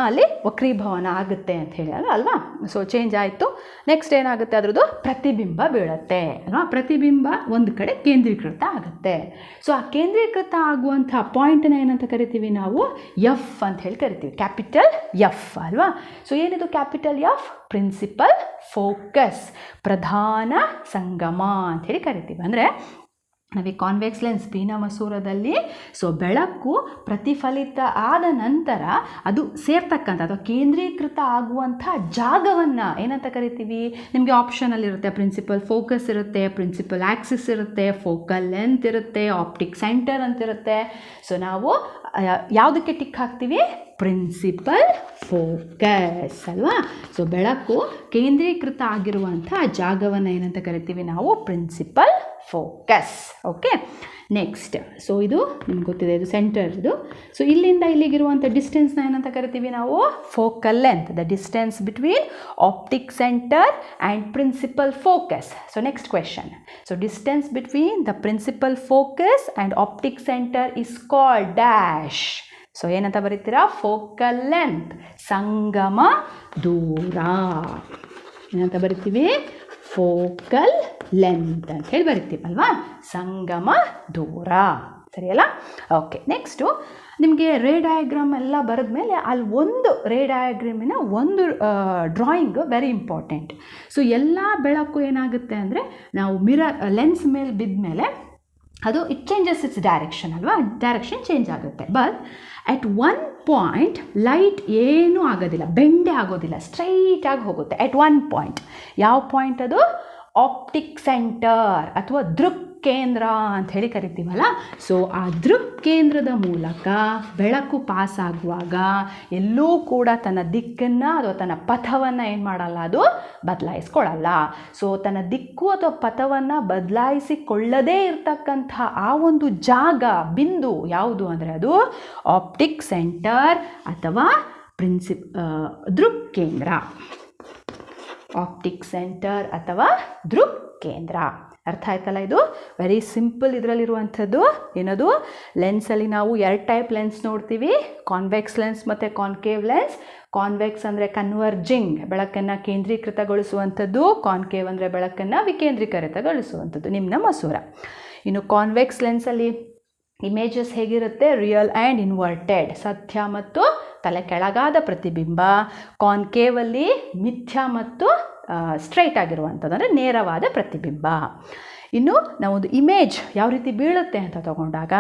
S1: ಅಲ್ಲಿ ವಕ್ರೀಭವನ ಆಗುತ್ತೆ ಅಂತ ಹೇಳಿ ಅಲ್ವಾ? ಸೊ ಚೇಂಜ್ ಆಯಿತು. ನೆಕ್ಸ್ಟ್ ಏನಾಗುತ್ತೆ? ಅದರದ್ದು ಪ್ರತಿಬಿಂಬ ಬೀಳುತ್ತೆ ಅಲ್ವಾ? ಪ್ರತಿಬಿಂಬ ಒಂದು ಕಡೆ ಕೇಂದ್ರೀಕೃತ ಆಗುತ್ತೆ. ಸೊ ಆ ಕೇಂದ್ರೀಕೃತ ಆಗುವಂಥ ಪಾಯಿಂಟನ್ನ ಏನಂತ ಕರಿತೀವಿ ನಾವು? ಎಫ್ ಅಂತ ಹೇಳಿ ಕರಿತೀವಿ, ಕ್ಯಾಪಿಟಲ್ ಎಫ್ ಅಲ್ವಾ? ಸೊ ಏನಿದು ಕ್ಯಾಪಿಟಲ್ ಎಫ್? ಪ್ರಿನ್ಸಿಪಲ್ ಫೋಕಸ್, ಪ್ರಧಾನ ಸಂಗಮ ಅಂತ ಹೇಳಿ ಕರಿತೀವಿ. ಅಂದರೆ ನಾವೀಗ ಕಾನ್ವೆಕ್ಸ್ ಲೆನ್ಸ್ ಪೀನ ಮಸೂರದಲ್ಲಿ ಸೊ ಬೆಳಕು ಪ್ರತಿಫಲಿತ ಆದ ನಂತರ ಅದು ಸೇರ್ತಕ್ಕಂಥ ಅಥವಾ ಕೇಂದ್ರೀಕೃತ ಆಗುವಂಥ ಜಾಗವನ್ನು ಏನಂತ ಕರಿತೀವಿ? ನಿಮಗೆ ಆಪ್ಷನಲ್ಲಿರುತ್ತೆ, ಪ್ರಿನ್ಸಿಪಲ್ ಫೋಕಸ್ ಇರುತ್ತೆ, ಪ್ರಿನ್ಸಿಪಲ್ ಆ್ಯಕ್ಸಿಸ್ ಇರುತ್ತೆ, ಫೋಕಲ್ ಲೆಂತ್ ಇರುತ್ತೆ, ಆಪ್ಟಿಕ್ ಸೆಂಟರ್ ಅಂತಿರುತ್ತೆ. ಸೊ ನಾವು ಯಾವುದಕ್ಕೆ ಟಿಕ್ ಹಾಕ್ತೀವಿ? ಪ್ರಿನ್ಸಿಪಲ್ ಫೋಕಸ್ ಅಲ್ವಾ? ಸೊ ಬೆಳಕು ಕೇಂದ್ರೀಕೃತ ಆಗಿರುವಂಥ ಜಾಗವನ್ನು ಏನಂತ ಕರಿತೀವಿ ನಾವು? Principal focus. Okay, next. So ಇದು ನಿಮ್ಗೆ ಗೊತ್ತಿದೆ, ಇದು ಸೆಂಟರ್ ಇದು. ಸೊ ಇಲ್ಲಿಂದ ಇಲ್ಲಿಗಿರುವಂಥ ಡಿಸ್ಟೆನ್ಸ್ನ ಏನಂತ ಕರಿತೀವಿ ನಾವು? Focal length, the distance between optic centre and principal focus. So next question. So distance between the principal focus and optic centre is called dash. So ಏನಂತ ಬರೀತೀರಾ? ಫೋಕಲ್ ಲೆಂತ್, ಸಂಗಮ ದೂರ. ಏನಂತ ಬರಿತೀವಿ? ಫೋಕಲ್ ಲೆಂತ್ ಅಂತ ಹೇಳಿ ಬರಿತೀವಲ್ವಾ? ಸಂಗಮ ದೂರ, ಸರಿಯಲ್ಲ? ಓಕೆ, ನೆಕ್ಸ್ಟು ನಿಮಗೆ ರೇ ಡಯಾಗ್ರಾಮ್ ಎಲ್ಲ ಬರೆದ್ಮೇಲೆ ಅಲ್ಲಿ ಒಂದು ರೇ ಡಯಾಗ್ರಾಮಿನ ಒಂದು ಡ್ರಾಯಿಂಗ್ ವೆರಿ ಇಂಪಾರ್ಟೆಂಟ್. ಸೊ ಎಲ್ಲ ಬೆಳಕು ಏನಾಗುತ್ತೆ ಅಂದರೆ ನಾವು ಲೆನ್ಸ್ ಮೇಲೆ ಬಿದ್ದ ಮೇಲೆ ಅದು ಇಟ್ ಚೇಂಜಸ್ ಇಟ್ಸ್ ಡೈರೆಕ್ಷನ್ ಅಲ್ವಾ? ಡೈರೆಕ್ಷನ್ ಚೇಂಜ್ ಆಗುತ್ತೆ. But at one point light ಏನೂ ಆಗೋದಿಲ್ಲ, ಬೆಂಡೆ ಆಗೋದಿಲ್ಲ, ಸ್ಟ್ರೈಟಾಗಿ ಹೋಗುತ್ತೆ ಅಟ್ ಒನ್ ಪಾಯಿಂಟ್. ಯಾವ ಪಾಯಿಂಟ್ ಅದು? ಆಪ್ಟಿಕ್ ಸೆಂಟರ್ ಅಥವಾ ದೃಕ್ ಕೇಂದ್ರ ಅಂತ ಹೇಳಿ ಕರಿತೀವಲ್ಲ. ಸೊ ಆ ದೃಕ್ ಕೇಂದ್ರದ ಮೂಲಕ ಬೆಳಕು ಪಾಸ್ ಆಗುವಾಗ ಎಲ್ಲೂ ಕೂಡ ತನ್ನ ದಿಕ್ಕನ್ನು ಅಥವಾ ತನ್ನ ಪಥವನ್ನು ಏನು ಮಾಡಲ್ಲ, ಅದು ಬದಲಾಯಿಸ್ಕೊಳ್ಳಲ್ಲ. ಸೊ ತನ್ನ ದಿಕ್ಕು ಅಥವಾ ಪಥವನ್ನು ಬದಲಾಯಿಸಿಕೊಳ್ಳದೇ ಇರತಕ್ಕಂಥ ಆ ಒಂದು ಜಾಗ, ಬಿಂದು ಯಾವುದು ಅಂದರೆ ಅದು ಆಪ್ಟಿಕ್ ಸೆಂಟರ್ ಅಥವಾ ದೃಕ್ ಕೇಂದ್ರ. ಆಪ್ಟಿಕ್ ಸೆಂಟರ್ ಅಥವಾ ದೃಕ್ ಕೇಂದ್ರ. ಅರ್ಥ ಆಯ್ತಲ್ಲ? ಇದು ವೆರಿ ಸಿಂಪಲ್. ಇದರಲ್ಲಿರುವಂಥದ್ದು ಏನದು? ಲೆನ್ಸಲ್ಲಿ ನಾವು 2 ಟೈಪ್ ಲೆನ್ಸ್ ನೋಡ್ತೀವಿ, ಕಾನ್ವೆಕ್ಸ್ ಲೆನ್ಸ್ ಮತ್ತು ಕಾನ್ಕೇವ್ ಲೆನ್ಸ್. ಕಾನ್ವೆಕ್ಸ್ ಅಂದರೆ ಕನ್ವರ್ಜಿಂಗ್, ಬೆಳಕನ್ನು ಕೇಂದ್ರೀಕೃತಗೊಳಿಸುವಂಥದ್ದು. ಕಾನ್ಕೇವ್ ಅಂದರೆ ಬೆಳಕನ್ನು ವಿಕೇಂದ್ರೀಕೃತಗೊಳಿಸುವಂಥದ್ದು, ನಿಮ್ಮ ಮಸೂರ. ಇನ್ನು ಕಾನ್ವೆಕ್ಸ್ ಲೆನ್ಸಲ್ಲಿ ಇಮೇಜಸ್ ಹೇಗಿರುತ್ತೆ? ರಿಯಲ್ ಆ್ಯಂಡ್ ಇನ್ವರ್ಟೆಡ್, ಸತ್ಯ ಮತ್ತು ತಲೆ ಕೆಳಗಾದ ಪ್ರತಿಬಿಂಬ. ಕಾನ್ಕೇವಲ್ಲಿ ಮಿಥ್ಯ ಮತ್ತು ಸ್ಟ್ರೈಟ್ ಆಗಿರುವಂಥದ್ದು ಅಂದರೆ ನೇರವಾದ ಪ್ರತಿಬಿಂಬ. ಇನ್ನು ನಾವೊಂದು ಇಮೇಜ್ ಯಾವ ರೀತಿ ಬೀಳುತ್ತೆ ಅಂತ ತಗೊಂಡಾಗ,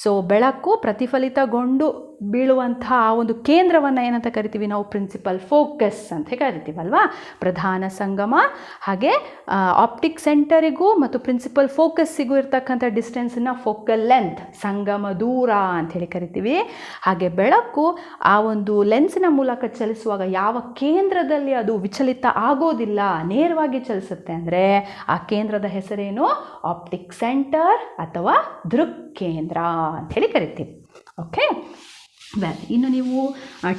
S1: ಸೊ ಬೆಳಕು ಪ್ರತಿಫಲಿತಗೊಂಡು ಬೀಳುವಂಥ ಆ ಒಂದು ಕೇಂದ್ರವನ್ನು ಏನಂತ ಕರಿತೀವಿ ನಾವು? ಪ್ರಿನ್ಸಿಪಲ್ ಫೋಕಸ್ ಅಂತ ಕರಿತೀವಲ್ವಾ? ಪ್ರಧಾನ ಸಂಗಮ. ಹಾಗೆ ಆಪ್ಟಿಕ್ ಸೆಂಟರಿಗೂ ಮತ್ತು ಪ್ರಿನ್ಸಿಪಲ್ ಫೋಕಸ್ಸಿಗೂ ಇರ್ತಕ್ಕಂಥ ಡಿಸ್ಟೆನ್ಸನ್ನು ಫೋಕಲ್ ಲೆಂತ್, ಸಂಗಮ ದೂರ ಅಂಥೇಳಿ ಕರಿತೀವಿ. ಹಾಗೆ ಬೆಳಕು ಆ ಒಂದು ಲೆನ್ಸಿನ ಮೂಲಕ ಚಲಿಸುವಾಗ ಯಾವ ಕೇಂದ್ರದಲ್ಲಿ ಅದು ವಿಚಲಿತ ಆಗೋದಿಲ್ಲ, ನೇರವಾಗಿ ಚಲಿಸುತ್ತೆ ಅಂದರೆ ಆ ಕೇಂದ್ರದ ಹೆಸರೇನು? ಆಪ್ಟಿಕ್ ಸೆಂಟರ್ ಅಥವಾ ದೃಕ್ ಕೇಂದ್ರ ಅಂಥೇಳಿ ಕರಿತೀವಿ. ಓಕೆ, ಇನ್ನು ನೀವು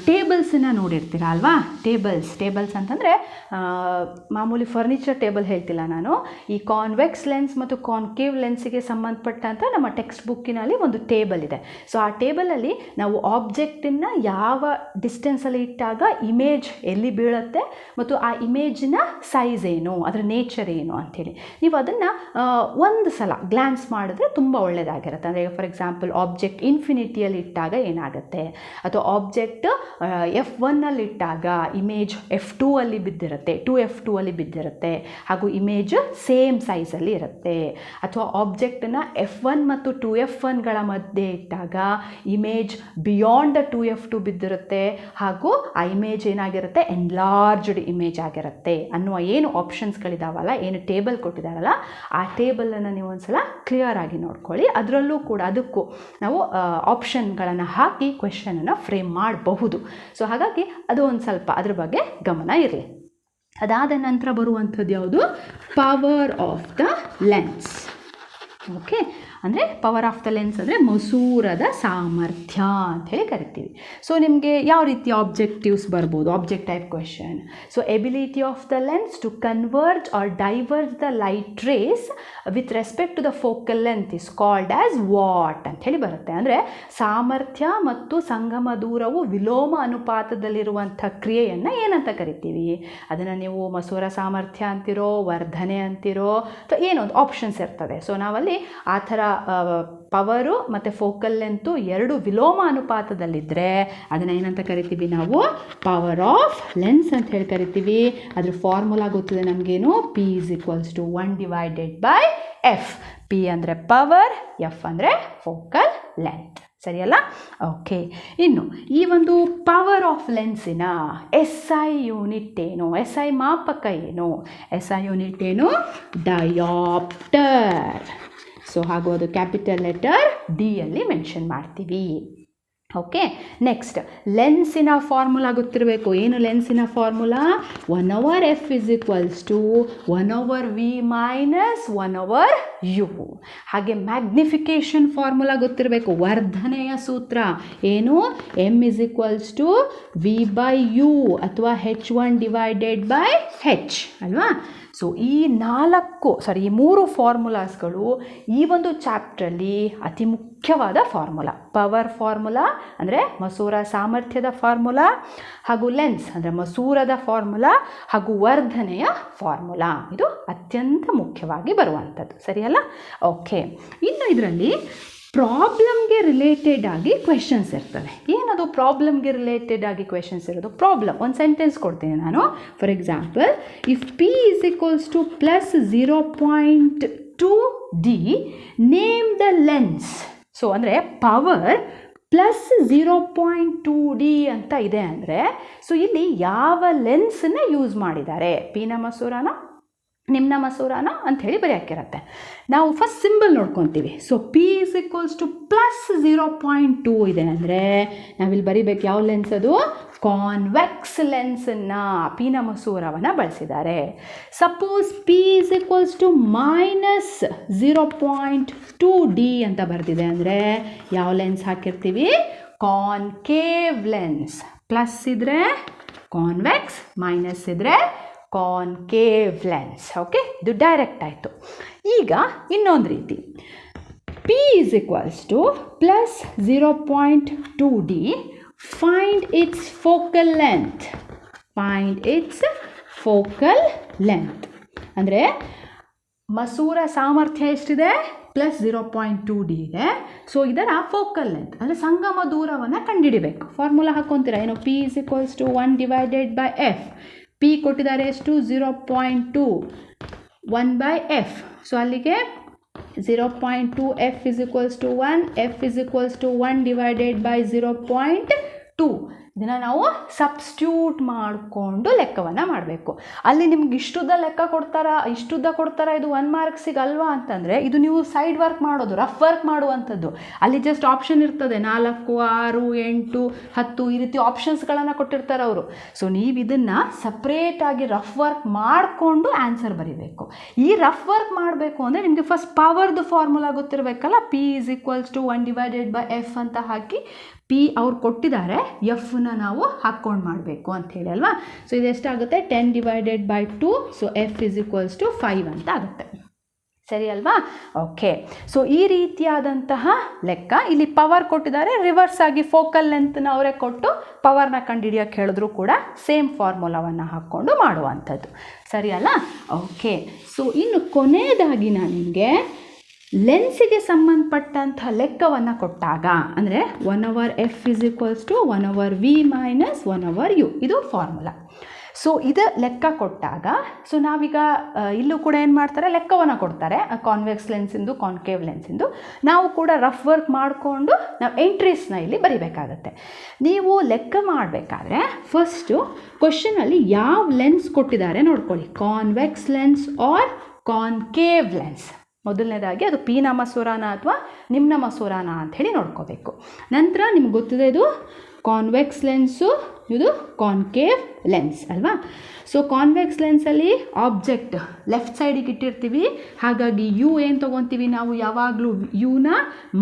S1: ಟೇಬಲ್ಸನ್ನು ನೋಡಿರ್ತೀರ ಅಲ್ವಾ? ಟೇಬಲ್ಸ್ ಅಂತಂದರೆ ಮಾಮೂಲಿ ಫರ್ನಿಚರ್ ಟೇಬಲ್ ಹೇಳ್ತಿಲ್ಲ ನಾನು. ಈ ಕಾನ್ವೆಕ್ಸ್ ಲೆನ್ಸ್ ಮತ್ತು ಕಾನ್ಕೇವ್ ಲೆನ್ಸಿಗೆ ಸಂಬಂಧಪಟ್ಟಂಥ ನಮ್ಮ ಟೆಕ್ಸ್ಟ್ ಬುಕ್ಕಿನಲ್ಲಿ ಒಂದು ಟೇಬಲ್ ಇದೆ. ಸೊ ಆ ಟೇಬಲಲ್ಲಿ ನಾವು ಆಬ್ಜೆಕ್ಟನ್ನು ಯಾವ ಡಿಸ್ಟೆನ್ಸಲ್ಲಿ ಇಟ್ಟಾಗ ಇಮೇಜ್ ಎಲ್ಲಿ ಬೀಳುತ್ತೆ ಮತ್ತು ಆ ಇಮೇಜಿನ ಸೈಜ್ ಏನು, ಅದರ ನೇಚರ್ ಏನು ಅಂಥೇಳಿ ನೀವು ಅದನ್ನು ಒಂದು ಸಲ ಗ್ಲ್ಯಾನ್ಸ್ ಮಾಡಿದ್ರೆ ತುಂಬ ಒಳ್ಳೆಯದಾಗಿರುತ್ತೆ. ಅಂದರೆ ಫಾರ್ ಎಕ್ಸಾಂಪಲ್ ಆಬ್ಜೆಕ್ಟ್ ಇನ್ಫಿನಿಟಿಯಲ್ಲಿ ಇಟ್ಟಾಗ ಏನಾಗುತ್ತೆ, ಅಥವಾ ಆಬ್ಜೆಕ್ಟ್ F1 ಇಟ್ಟಾಗ ಇಮೇಜ್ F2 ಅಲ್ಲಿ ಬಿದ್ದಿರುತ್ತೆ, 2F2 ಅಲ್ಲಿ ಬಿದ್ದಿರುತ್ತೆ, ಹಾಗೂ ಇಮೇಜ್ ಸೇಮ್ ಸೈಜಲ್ಲಿ ಇರುತ್ತೆ. ಅಥವಾ ಆಬ್ಜೆಕ್ಟನ್ನು F1 ಮತ್ತು 2F1ಗಳ ಮಧ್ಯೆ ಇಟ್ಟಾಗ ಇಮೇಜ್ ಬಿಯಾಂಡ್ 2F2 ಬಿದ್ದಿರುತ್ತೆ, ಹಾಗೂ ಆ ಇಮೇಜ್ ಏನಾಗಿರುತ್ತೆ? ಎನ್ಲಾರ್ಜ್ಡ್ ಇಮೇಜ್ ಆಗಿರುತ್ತೆ ಅನ್ನುವ ಏನು ಆಪ್ಷನ್ಸ್ಗಳಿದಾವಲ್ಲ, ಏನು ಟೇಬಲ್ ಕೊಟ್ಟಿದ್ದಾರಲ್ಲ, ಆ ಟೇಬಲನ್ನು ನೀವು ಒಂದ್ಸಲ ಕ್ಲಿಯರ್ ಆಗಿ ನೋಡ್ಕೊಳ್ಳಿ. ಅದರಲ್ಲೂ ಕೂಡ ಅದಕ್ಕೂ ನಾವು ಆಪ್ಷನ್ಗಳನ್ನು ಹಾಕಿ ಕ್ವೆಶನನ್ನು ಫ್ರೇಮ್ ಮಾಡಬಹುದು. ಸೊ ಹಾಗಾಗಿ ಅದು ಒಂದು ಸ್ವಲ್ಪ ಅದ್ರ ಬಗ್ಗೆ ಗಮನ ಇರಲಿ. ಅದಾದ ನಂತರ ಬರುವಂಥದ್ದು ಯಾವುದು? Power of the lens. Okay, ಅಂದರೆ ಪವರ್ ಆಫ್ ದ ಲೆನ್ಸ್ ಅಂದರೆ ಮಸೂರದ ಸಾಮರ್ಥ್ಯ ಅಂಥೇಳಿ ಕರಿತೀವಿ. ಸೊ ನಿಮಗೆ ಯಾವ ರೀತಿ ಆಬ್ಜೆಕ್ಟಿವ್ಸ್ ಬರ್ಬೋದು? Object type question. So ability of the lens to converge or diverge the light rays with respect to the focal length is called as what ಅಂಥೇಳಿ ಬರುತ್ತೆ. ಅಂದರೆ ಸಾಮರ್ಥ್ಯ ಮತ್ತು ಸಂಗಮ ದೂರವು ವಿಲೋಮ ಅನುಪಾತದಲ್ಲಿರುವಂಥ ಕ್ರಿಯೆಯನ್ನು ಏನಂತ ಕರಿತೀವಿ? ಅದನ್ನು ನೀವು ಮಸೂರ ಸಾಮರ್ಥ್ಯ ಅಂತಿರೋ, ವರ್ಧನೆ ಅಂತಿರೋ, ಅಥವಾ ಏನೋ ಒಂದು ಆಪ್ಷನ್ಸ್ ಇರ್ತದೆ. ಸೊ ನಾವಲ್ಲಿ ಆ ಥರ ಪವರು ಮತ್ತು ಫೋಕಲ್ ಲೆಂತು ಎರಡು ವಿಲೋಮ ಅನುಪಾತದಲ್ಲಿದ್ದರೆ ಅದನ್ನು ಏನಂತ ಕರಿತೀವಿ ನಾವು? ಪವರ್ ಆಫ್ ಲೆನ್ಸ್ ಅಂತ ಹೇಳಿ ಕರಿತೀವಿ. ಅದ್ರ ಫಾರ್ಮುಲಾ ಗೊತ್ತಿದೆ ನಮಗೇನು? P = 1/8 F. ಪಿ ಅಂದರೆ ಪವರ್, ಎಫ್ ಅಂದರೆ ಫೋಕಲ್ ಲೆಂತ್. ಸರಿಯಲ್ಲ? ಓಕೆ. ಇನ್ನು ಈ ಒಂದು ಪವರ್ ಆಫ್ ಲೆನ್ಸಿನ SI ಯೂನಿಟ್ ಏನು? SI ಮಾಪಕ ಏನು? SI ಯೂನಿಟ್ ಏನು? ಡಯಾಪ್ಟರ್. ಸೊ ಹಾಗೂ ಅದು ಕ್ಯಾಪಿಟಲ್ ಲೆಟರ್ ಡಿ ಅಲ್ಲಿ ಮೆನ್ಷನ್ ಮಾಡ್ತೀವಿ. ಓಕೆ. ನೆಕ್ಸ್ಟ್ ಲೆನ್ಸಿನ ಫಾರ್ಮುಲಾ ಗೊತ್ತಿರಬೇಕು. ಏನು ಲೆನ್ಸಿನ ಫಾರ್ಮುಲಾ? 1/f = 1/v - 1/u. ಹಾಗೆ ಮ್ಯಾಗ್ನಿಫಿಕೇಷನ್ ಫಾರ್ಮುಲಾ ಗೊತ್ತಿರಬೇಕು. ವರ್ಧನೆಯ ಸೂತ್ರ ಏನು? m = v/u ಅಥವಾ h1/h ಅಲ್ವಾ? ಸೊ ಈ ಮೂರು ಫಾರ್ಮುಲಾಸ್ಗಳು ಈ ಒಂದು ಚಾಪ್ಟ್ರಲ್ಲಿ ಅತಿ ಮುಖ್ಯವಾದ ಫಾರ್ಮುಲಾ. ಪವರ್ ಫಾರ್ಮುಲಾ ಅಂದರೆ ಮಸೂರ ಸಾಮರ್ಥ್ಯದ ಫಾರ್ಮುಲಾ, ಹಾಗೂ ಲೆನ್ಸ್ ಅಂದರೆ ಮಸೂರದ ಫಾರ್ಮುಲಾ, ಹಾಗೂ ವರ್ಧನೆಯ ಫಾರ್ಮುಲಾ. ಇದು ಅತ್ಯಂತ ಮುಖ್ಯವಾಗಿ ಬರುವಂಥದ್ದು. ಸರಿಯಲ್ಲ? ಓಕೆ. ಇನ್ನು ಇದರಲ್ಲಿ ಪ್ರಾಬ್ಲಮ್ಗೆ ರಿಲೇಟೆಡ್ ಆಗಿ ಕ್ವೆಶನ್ಸ್ ಇರ್ತವೆ. ಏನದು ಪ್ರಾಬ್ಲಮ್ಗೆ ರಿಲೇಟೆಡ್ ಆಗಿ ಕ್ವೆಶನ್ಸ್ ಇರೋದು? ಪ್ರಾಬ್ಲಮ್ ಒಂದು ಸೆಂಟೆನ್ಸ್ ಕೊಡ್ತೀನಿ ನಾನು. For example, if P = +0.2D, name the lens. So ಅಂದರೆ ಪವರ್ +0.2D ಅಂತ ಇದೆ ಅಂದರೆ, ಸೊ ಇಲ್ಲಿ ಯಾವ ಲೆನ್ಸನ್ನ ಯೂಸ್ ಮಾಡಿದ್ದಾರೆ? ಪಿನ ಮಸೂರನ, ನಿಮ್ನ ಮಸೂರನ ಅಂಥೇಳಿ ಬರೆಯೋಕ್ಕಿರತ್ತೆ. ನಾವು ಫಸ್ಟ್ ಸಿಂಬಲ್ ನೋಡ್ಕೊತೀವಿ. ಸೊ P = +0.2 ಇದೆ ಅಂದರೆ ನಾವಿಲ್ಲಿ ಬರಿಬೇಕು ಯಾವ ಲೆನ್ಸ್ ಅದು? ಕಾನ್ವೆಕ್ಸ್ ಲೆನ್ಸನ್ನು, ಪಿನ ಮಸೂರವನ್ನು ಬಳಸಿದ್ದಾರೆ. ಸಪೋಸ್ P = -0.2D ಅಂತ ಬರೆದಿದೆ ಅಂದರೆ ಯಾವ ಲೆನ್ಸ್ ಹಾಕಿರ್ತೀವಿ? Concave lens. ಪ್ಲಸ್ ಇದ್ದರೆ ಕಾನ್ವೆಕ್ಸ್, ಮೈನಸ್ ಇದ್ದರೆ ಕಾನ್ಕೇವ್ ಲೆನ್ಸ್. ಓಕೆ, ಇದು ಡೈರೆಕ್ಟ್ ಆಯಿತು. ಈಗ ಇನ್ನೊಂದು ರೀತಿ, P = +0.2D, find its focal length. Find its focal length ಅಂದರೆ ಮಸೂರ ಸಾಮರ್ಥ್ಯ ಎಷ್ಟಿದೆ? +0.2D ಇದೆ. ಸೊ ಇದರ ಫೋಕಲ್ ಲೆಂತ್ ಅಂದರೆ ಸಂಗಮ ದೂರವನ್ನು ಕಂಡುಹಿಡಿಬೇಕು. ಫಾರ್ಮುಲಾ ಹಾಕ್ಕೊತೀರಾ ಏನು? P = 1/f. P ಕೊಟ್ಟಿದ್ದಾರೆ ಎಷ್ಟು? 0.2, 1/f. ಸೊ ಅಲ್ಲಿಗೆ 0.2, f = 1, f = 1/0.2. ಇದನ್ನು ನಾವು ಸಬ್ಸ್ಟ್ಯೂಟ್ ಮಾಡಿಕೊಂಡು ಲೆಕ್ಕವನ್ನು ಮಾಡಬೇಕು. ಅಲ್ಲಿ ನಿಮ್ಗೆ ಇಷ್ಟುದ್ದ ಲೆಕ್ಕ ಕೊಡ್ತಾರಾ ಇದು 1 ಮಾರ್ಕ್ಸಿಗೆ ಅಲ್ವಾ ಅಂತಂದರೆ, ಇದು ನೀವು ಸೈಡ್ ವರ್ಕ್ ಮಾಡೋದು, ರಫ್ ವರ್ಕ್ ಮಾಡುವಂಥದ್ದು. ಅಲ್ಲಿ ಜಸ್ಟ್ ಆಪ್ಷನ್ ಇರ್ತದೆ 4, 6, 8, 10 ಈ ರೀತಿ ಆಪ್ಷನ್ಸ್ಗಳನ್ನು ಕೊಟ್ಟಿರ್ತಾರೆ ಅವರು. ಸೊ ನೀವು ಇದನ್ನು ಸಪ್ರೇಟಾಗಿ ರಫ್ ವರ್ಕ್ ಮಾಡಿಕೊಂಡು ಆನ್ಸರ್ ಬರೀಬೇಕು. ಈ ರಫ್ ವರ್ಕ್ ಮಾಡಬೇಕು ಅಂದರೆ ನಿಮಗೆ ಫಸ್ಟ್ ಪವರ್ದು ಫಾರ್ಮುಲಾ ಗೊತ್ತಿರಬೇಕಲ್ಲ. P = 1/f ಅಂತ ಹಾಕಿ, P ಅವ್ರು ಕೊಟ್ಟಿದ್ದಾರೆ, ಎಫ್ನ ನಾವು ಹಾಕ್ಕೊಂಡು ಮಾಡಬೇಕು ಅಂಥೇಳಿ ಅಲ್ವಾ. ಸೊ ಇದೆಷ್ಟಾಗುತ್ತೆ? 10/2. ಸೊ f = 5 ಅಂತ ಆಗುತ್ತೆ. ಸರಿ ಅಲ್ವಾ? ಓಕೆ. ಸೊ ಈ ರೀತಿಯಾದಂತಹ ಲೆಕ್ಕ ಇಲ್ಲಿ ಪವರ್ ಕೊಟ್ಟಿದ್ದಾರೆ, ರಿವರ್ಸ್ ಆಗಿ ಫೋಕಲ್ ಲೆಂತ್ನ ಅವರೇ ಕೊಟ್ಟು ಪವರ್ನ ಕಂಡುಹಿಡಿಯೋಕ್ಕೆ ಹೇಳಿದ್ರು ಕೂಡ ಸೇಮ್ ಫಾರ್ಮುಲಾವನ್ನು ಹಾಕ್ಕೊಂಡು ಮಾಡುವಂಥದ್ದು. ಸರಿ ಅಲ್ಲ? ಓಕೆ. ಸೊ ಇನ್ನು ಕೊನೆಯದಾಗಿ ನಾನು ನಿಮಗೆ ಲೆನ್ಸಿಗೆ ಸಂಬಂಧಪಟ್ಟಂಥ ಲೆಕ್ಕವನ್ನು ಕೊಟ್ಟಾಗ ಅಂದರೆ 1/f = 1/v - 1/u ಇದು ಫಾರ್ಮುಲಾ. ಸೊ ಇದು ಲೆಕ್ಕ ಕೊಟ್ಟಾಗ, ಸೊ ನಾವೀಗ ಇಲ್ಲೂ ಕೂಡ ಏನು ಮಾಡ್ತಾರೆ? ಲೆಕ್ಕವನ್ನು ಕೊಡ್ತಾರೆ, ಕಾನ್ವೆಕ್ಸ್ ಲೆನ್ಸಿಂದು, ಕಾನ್ಕೇವ್ ಲೆನ್ಸಿಂದು. ನಾವು ಕೂಡ ರಫ್ ವರ್ಕ್ ಮಾಡಿಕೊಂಡು ನಾವು ಎಂಟ್ರೀಸ್ನ ಇಲ್ಲಿ ಬರಿಬೇಕಾಗತ್ತೆ. ನೀವು ಲೆಕ್ಕ ಮಾಡಬೇಕಾದ್ರೆ ಫಸ್ಟು ಕ್ವಶನಲ್ಲಿ ಯಾವ ಲೆನ್ಸ್ ಕೊಟ್ಟಿದ್ದಾರೆ ನೋಡ್ಕೊಳ್ಳಿ. Convex lens or concave lens. ಮೊದಲನೇದಾಗಿ ಅದು ಪಿನ ಮಸೂರನ ಅಥವಾ ನಿಮ್ನ ಮಸೂರನ ಅಂಥೇಳಿ ನೋಡ್ಕೋಬೇಕು. ನಂತರ ನಿಮ್ಗೆ ಗೊತ್ತಿದೆ ಇದು ಕಾನ್ವೆಕ್ಸ್ ಲೆನ್ಸು, ಇದು ಕಾನ್ಕೇವ್ ಲೆನ್ಸ್ ಅಲ್ವಾ. ಸೊ ಕಾನ್ವೆಕ್ಸ್ ಲೆನ್ಸಲ್ಲಿ ಆಬ್ಜೆಕ್ಟ್ ಲೆಫ್ಟ್ ಸೈಡಿಗೆ ಇಟ್ಟಿರ್ತೀವಿ, ಹಾಗಾಗಿ ಯು ಏನು ತೊಗೊತೀವಿ ನಾವು? ಯಾವಾಗಲೂ ಯುನ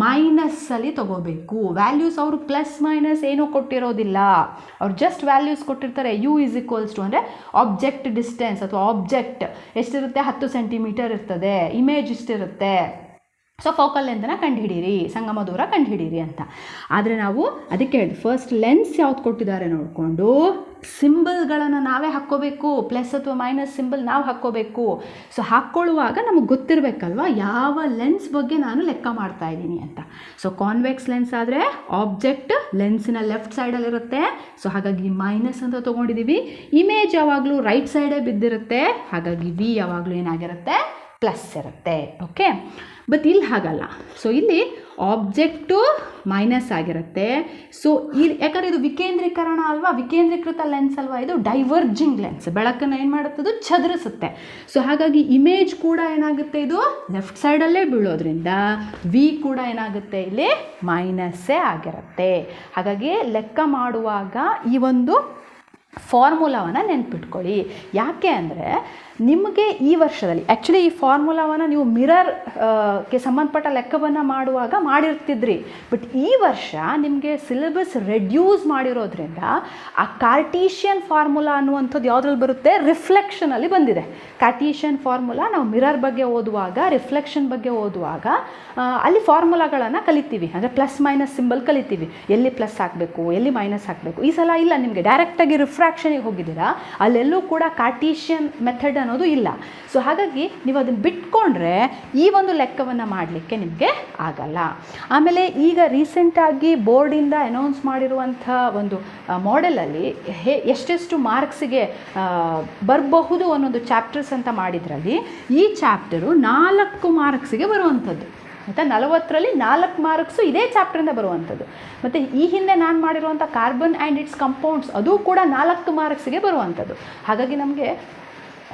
S1: ಮೈನಸ್ಸಲ್ಲಿ ತೊಗೋಬೇಕು. ವ್ಯಾಲ್ಯೂಸ್ ಅವರು ಪ್ಲಸ್ ಮೈನಸ್ ಏನೂ ಕೊಟ್ಟಿರೋದಿಲ್ಲ, ಅವ್ರು ಜಸ್ಟ್ ವ್ಯಾಲ್ಯೂಸ್ ಕೊಟ್ಟಿರ್ತಾರೆ. U = ಅಂದರೆ ಆಬ್ಜೆಕ್ಟ್ ಡಿಸ್ಟೆನ್ಸ್ ಅಥವಾ ಆಬ್ಜೆಕ್ಟ್ ಎಷ್ಟಿರುತ್ತೆ? 10 ಸೆಂಟಿಮೀಟರ್ ಇರ್ತದೆ, ಇಮೇಜ್ ಇಷ್ಟಿರುತ್ತೆ. ಸೊ ಫೋಕಲ್ ಲೆಂತನ್ನು ಕಂಡುಹಿಡೀರಿ, ಸಂಗಮ ದೂರ ಕಂಡುಹಿಡೀರಿ ಅಂತ. ಆದರೆ ನಾವು ಅದಕ್ಕೆ ಹೇಳಿದೆ, ಫಸ್ಟ್ ಲೆನ್ಸ್ ಯಾವ್ದು ಕೊಟ್ಟಿದ್ದಾರೆ ನೋಡಿಕೊಂಡು ಸಿಂಬಲ್ಗಳನ್ನು ನಾವೇ ಹಾಕ್ಕೋಬೇಕು. ಪ್ಲಸ್ ಅಥವಾ ಮೈನಸ್ ಸಿಂಬಲ್ ನಾವು ಹಾಕ್ಕೋಬೇಕು. ಸೊ ಹಾಕ್ಕೊಳ್ಳುವಾಗ ನಮಗೆ ಗೊತ್ತಿರಬೇಕಲ್ವ ಯಾವ ಲೆನ್ಸ್ ಬಗ್ಗೆ ನಾನು ಲೆಕ್ಕ ಮಾಡ್ತಾ ಇದ್ದೀನಿ ಅಂತ. ಸೊ ಕಾನ್ವೆಕ್ಸ್ ಲೆನ್ಸ್ ಆದರೆ ಆಬ್ಜೆಕ್ಟ್ ಲೆನ್ಸಿನ ಲೆಫ್ಟ್ ಸೈಡಲ್ಲಿರುತ್ತೆ, ಸೊ ಹಾಗಾಗಿ ಮೈನಸ್ ಅಂತ ತೊಗೊಂಡಿದ್ದೀವಿ. ಇಮೇಜ್ ಯಾವಾಗಲೂ ರೈಟ್ ಸೈಡೇ ಬಿದ್ದಿರುತ್ತೆ, ಹಾಗಾಗಿ ವಿ ಯಾವಾಗಲೂ ಏನಾಗಿರುತ್ತೆ? ಪ್ಲಸ್ ಇರುತ್ತೆ. ಓಕೆ, ಬಟ್ ಇಲ್ಲಿ ಹಾಗಲ್ಲ. ಸೊ ಇಲ್ಲಿ ಆಬ್ಜೆಕ್ಟು ಮೈನಸ್ ಆಗಿರುತ್ತೆ. ಸೊ ಯಾಕಂದರೆ ಇದು ವಿಕೇಂದ್ರೀಕರಣ ಅಲ್ವಾ, ವಿಕೇಂದ್ರೀಕೃತ ಲೆನ್ಸ್ ಅಲ್ವಾ, ಇದು ಡೈವರ್ಜಿಂಗ್ ಲೆನ್ಸ್, ಬೆಳಕನ್ನು ಏನು ಮಾಡುತ್ತದು, ಚದುರಿಸುತ್ತೆ. ಸೊ ಹಾಗಾಗಿ ಇಮೇಜ್ ಕೂಡ ಏನಾಗುತ್ತೆ, ಇದು ಲೆಫ್ಟ್ ಸೈಡಲ್ಲೇ ಬೀಳೋದ್ರಿಂದ ವಿ ಕೂಡ ಏನಾಗುತ್ತೆ, ಇಲ್ಲಿ ಮೈನಸ್ಸೇ ಆಗಿರುತ್ತೆ. ಹಾಗಾಗಿ ಲೆಕ್ಕ ಮಾಡುವಾಗ ಈ ಒಂದು ಫಾರ್ಮುಲಾವನ್ನು ನೆನ್ಪಿಟ್ಕೊಳ್ಳಿ. ಯಾಕೆ ಅಂದರೆ ನಿಮಗೆ ಈ ವರ್ಷದಲ್ಲಿ ಆ್ಯಕ್ಚುಲಿ ಈ ಫಾರ್ಮುಲಾವನ್ನು ನೀವು ಮಿರರ್ಗೆ ಸಂಬಂಧಪಟ್ಟ ಲೆಕ್ಕವನ್ನು ಮಾಡುವಾಗ ಮಾಡಿರ್ತಿದ್ರಿ. ಬಟ್ ಈ ವರ್ಷ ನಿಮಗೆ ಸಿಲೆಬಸ್ ರೆಡ್ಯೂಸ್ ಮಾಡಿರೋದ್ರಿಂದ ಆ ಕಾರ್ಟೀಷಿಯನ್ ಫಾರ್ಮುಲಾ ಅನ್ನುವಂಥದ್ದು ಯಾವುದ್ರಲ್ಲಿ ಬರುತ್ತೆ, ರಿಫ್ಲೆಕ್ಷನಲ್ಲಿ ಬಂದಿದೆ. ಕಾರ್ಟೀಷಿಯನ್ ಫಾರ್ಮುಲಾ ನಾವು ಮಿರರ್ ಬಗ್ಗೆ ಓದುವಾಗ, ರಿಫ್ಲೆಕ್ಷನ್ ಬಗ್ಗೆ ಓದುವಾಗ ಅಲ್ಲಿ ಫಾರ್ಮುಲಾಗಳನ್ನು ಕಲಿತೀವಿ. ಅಂದರೆ ಪ್ಲಸ್ ಮೈನಸ್ ಸಿಂಬಲ್ ಕಲಿತೀವಿ, ಎಲ್ಲಿ ಪ್ಲಸ್ ಹಾಕಬೇಕು, ಎಲ್ಲಿ ಮೈನಸ್ ಹಾಕಬೇಕು. ಈ ಸಲ ಇಲ್ಲ, ನಿಮಗೆ ಡೈರೆಕ್ಟಾಗಿ ರಿಫ್ರಾಕ್ಷನಿಗೆ ಹೋಗಿದ್ದೀರಾ, ಅಲ್ಲೆಲ್ಲೂ ಕೂಡ ಕಾರ್ಟೀಷಿಯನ್ ಮೆಥಡ್ ಅನ್ನೋದು ಇಲ್ಲ. ಸೊ ಹಾಗಾಗಿ ನೀವು ಅದನ್ನು ಬಿಟ್ಕೊಂಡ್ರೆ ಈ ಒಂದು ಲೆಕ್ಕವನ್ನು ಮಾಡಲಿಕ್ಕೆ ನಿಮಗೆ ಆಗಲ್ಲ. ಆಮೇಲೆ ಈಗ ರೀಸೆಂಟಾಗಿ ಬೋರ್ಡಿಂದ ಅನೌನ್ಸ್ ಮಾಡಿರುವಂಥ ಒಂದು ಮಾಡೆಲಲ್ಲಿ ಎಷ್ಟೆಷ್ಟು ಮಾರ್ಕ್ಸಿಗೆ ಬರಬಹುದು ಅನ್ನೋದು ಚಾಪ್ಟರ್ಸ್ ಅಂತ ಮಾಡಿದ್ರಲ್ಲಿ ಈ ಚಾಪ್ಟರು 4 ಮಾರ್ಕ್ಸಿಗೆ ಬರುವಂಥದ್ದು. ಆಯಿತಾ, 40ರಲ್ಲಿ 4 ಮಾರ್ಕ್ಸು ಇದೇ ಚಾಪ್ಟರಿಂದ ಬರುವಂಥದ್ದು. ಮತ್ತು ಈ ಹಿಂದೆ ನಾನು ಮಾಡಿರುವಂಥ ಕಾರ್ಬನ್ ಆ್ಯಂಡ್ ಇಟ್ಸ್ ಕಂಪೌಂಡ್ಸ್ ಅದು ಕೂಡ 4 ಮಾರ್ಕ್ಸಿಗೆ ಬರುವಂಥದ್ದು. ಹಾಗಾಗಿ ನಮಗೆ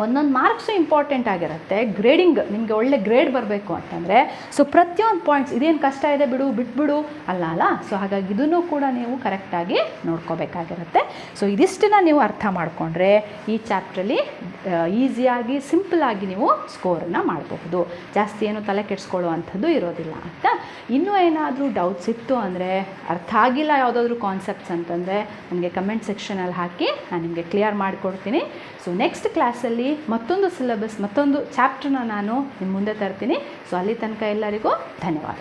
S1: ಒಂದೊಂದು ಮಾರ್ಕ್ಸು ಇಂಪಾರ್ಟೆಂಟ್ ಆಗಿರುತ್ತೆ. ಗ್ರೇಡಿಂಗ್ ನಿಮಗೆ ಒಳ್ಳೆ ಗ್ರೇಡ್ ಬರಬೇಕು ಅಂತಂದರೆ ಸೊ ಪ್ರತಿಯೊಂದು ಪಾಯಿಂಟ್ಸ್ ಇದೇನು ಕಷ್ಟ ಇದೆ ಬಿಟ್ಬಿಡು ಅಲ್ಲ. ಸೊ ಹಾಗಾಗಿ ಇದನ್ನು ಕೂಡ ನೀವು ಕರೆಕ್ಟಾಗಿ ನೋಡ್ಕೋಬೇಕಾಗಿರುತ್ತೆ. ಸೊ ಇದಿಷ್ಟನ್ನು ನೀವು ಅರ್ಥ ಮಾಡಿಕೊಂಡ್ರೆ ಈ ಚಾಪ್ಟ್ರಲ್ಲಿ ಈಸಿಯಾಗಿ ಸಿಂಪಲ್ಲಾಗಿ ನೀವು ಸ್ಕೋರನ್ನು ಮಾಡಬಹುದು. ಜಾಸ್ತಿ ಏನು ತಲೆ ಕೆಡಿಸ್ಕೊಳ್ಳುವಂಥದ್ದು ಇರೋದಿಲ್ಲ ಅಂತ. ಇನ್ನೂ ಏನಾದರೂ ಡೌಟ್ಸ್ ಇತ್ತು ಅಂದರೆ, ಅರ್ಥ ಆಗಿಲ್ಲ ಯಾವುದಾದ್ರೂ ಕಾನ್ಸೆಪ್ಟ್ಸ್ ಅಂತಂದರೆ ನನಗೆ ಕಮೆಂಟ್ ಸೆಕ್ಷನಲ್ಲಿ ಹಾಕಿ ನಾನು ನಿಮಗೆ ಕ್ಲಿಯರ್ ಮಾಡಿಕೊಡ್ತೀನಿ. ಸೊ ನೆಕ್ಸ್ಟ್ ಕ್ಲಾಸಲ್ಲಿ ಮತ್ತೊಂದು ಸಿಲೆಬಸ್, ಮತ್ತೊಂದು ಚಾಪ್ಟರ್ನ ನಾನು ನಿಮ್ಮ ಮುಂದೆ ತರ್ತೀನಿ. ಸೊ ಅಲ್ಲಿ ತನಕ ಎಲ್ಲರಿಗೂ ಧನ್ಯವಾದ.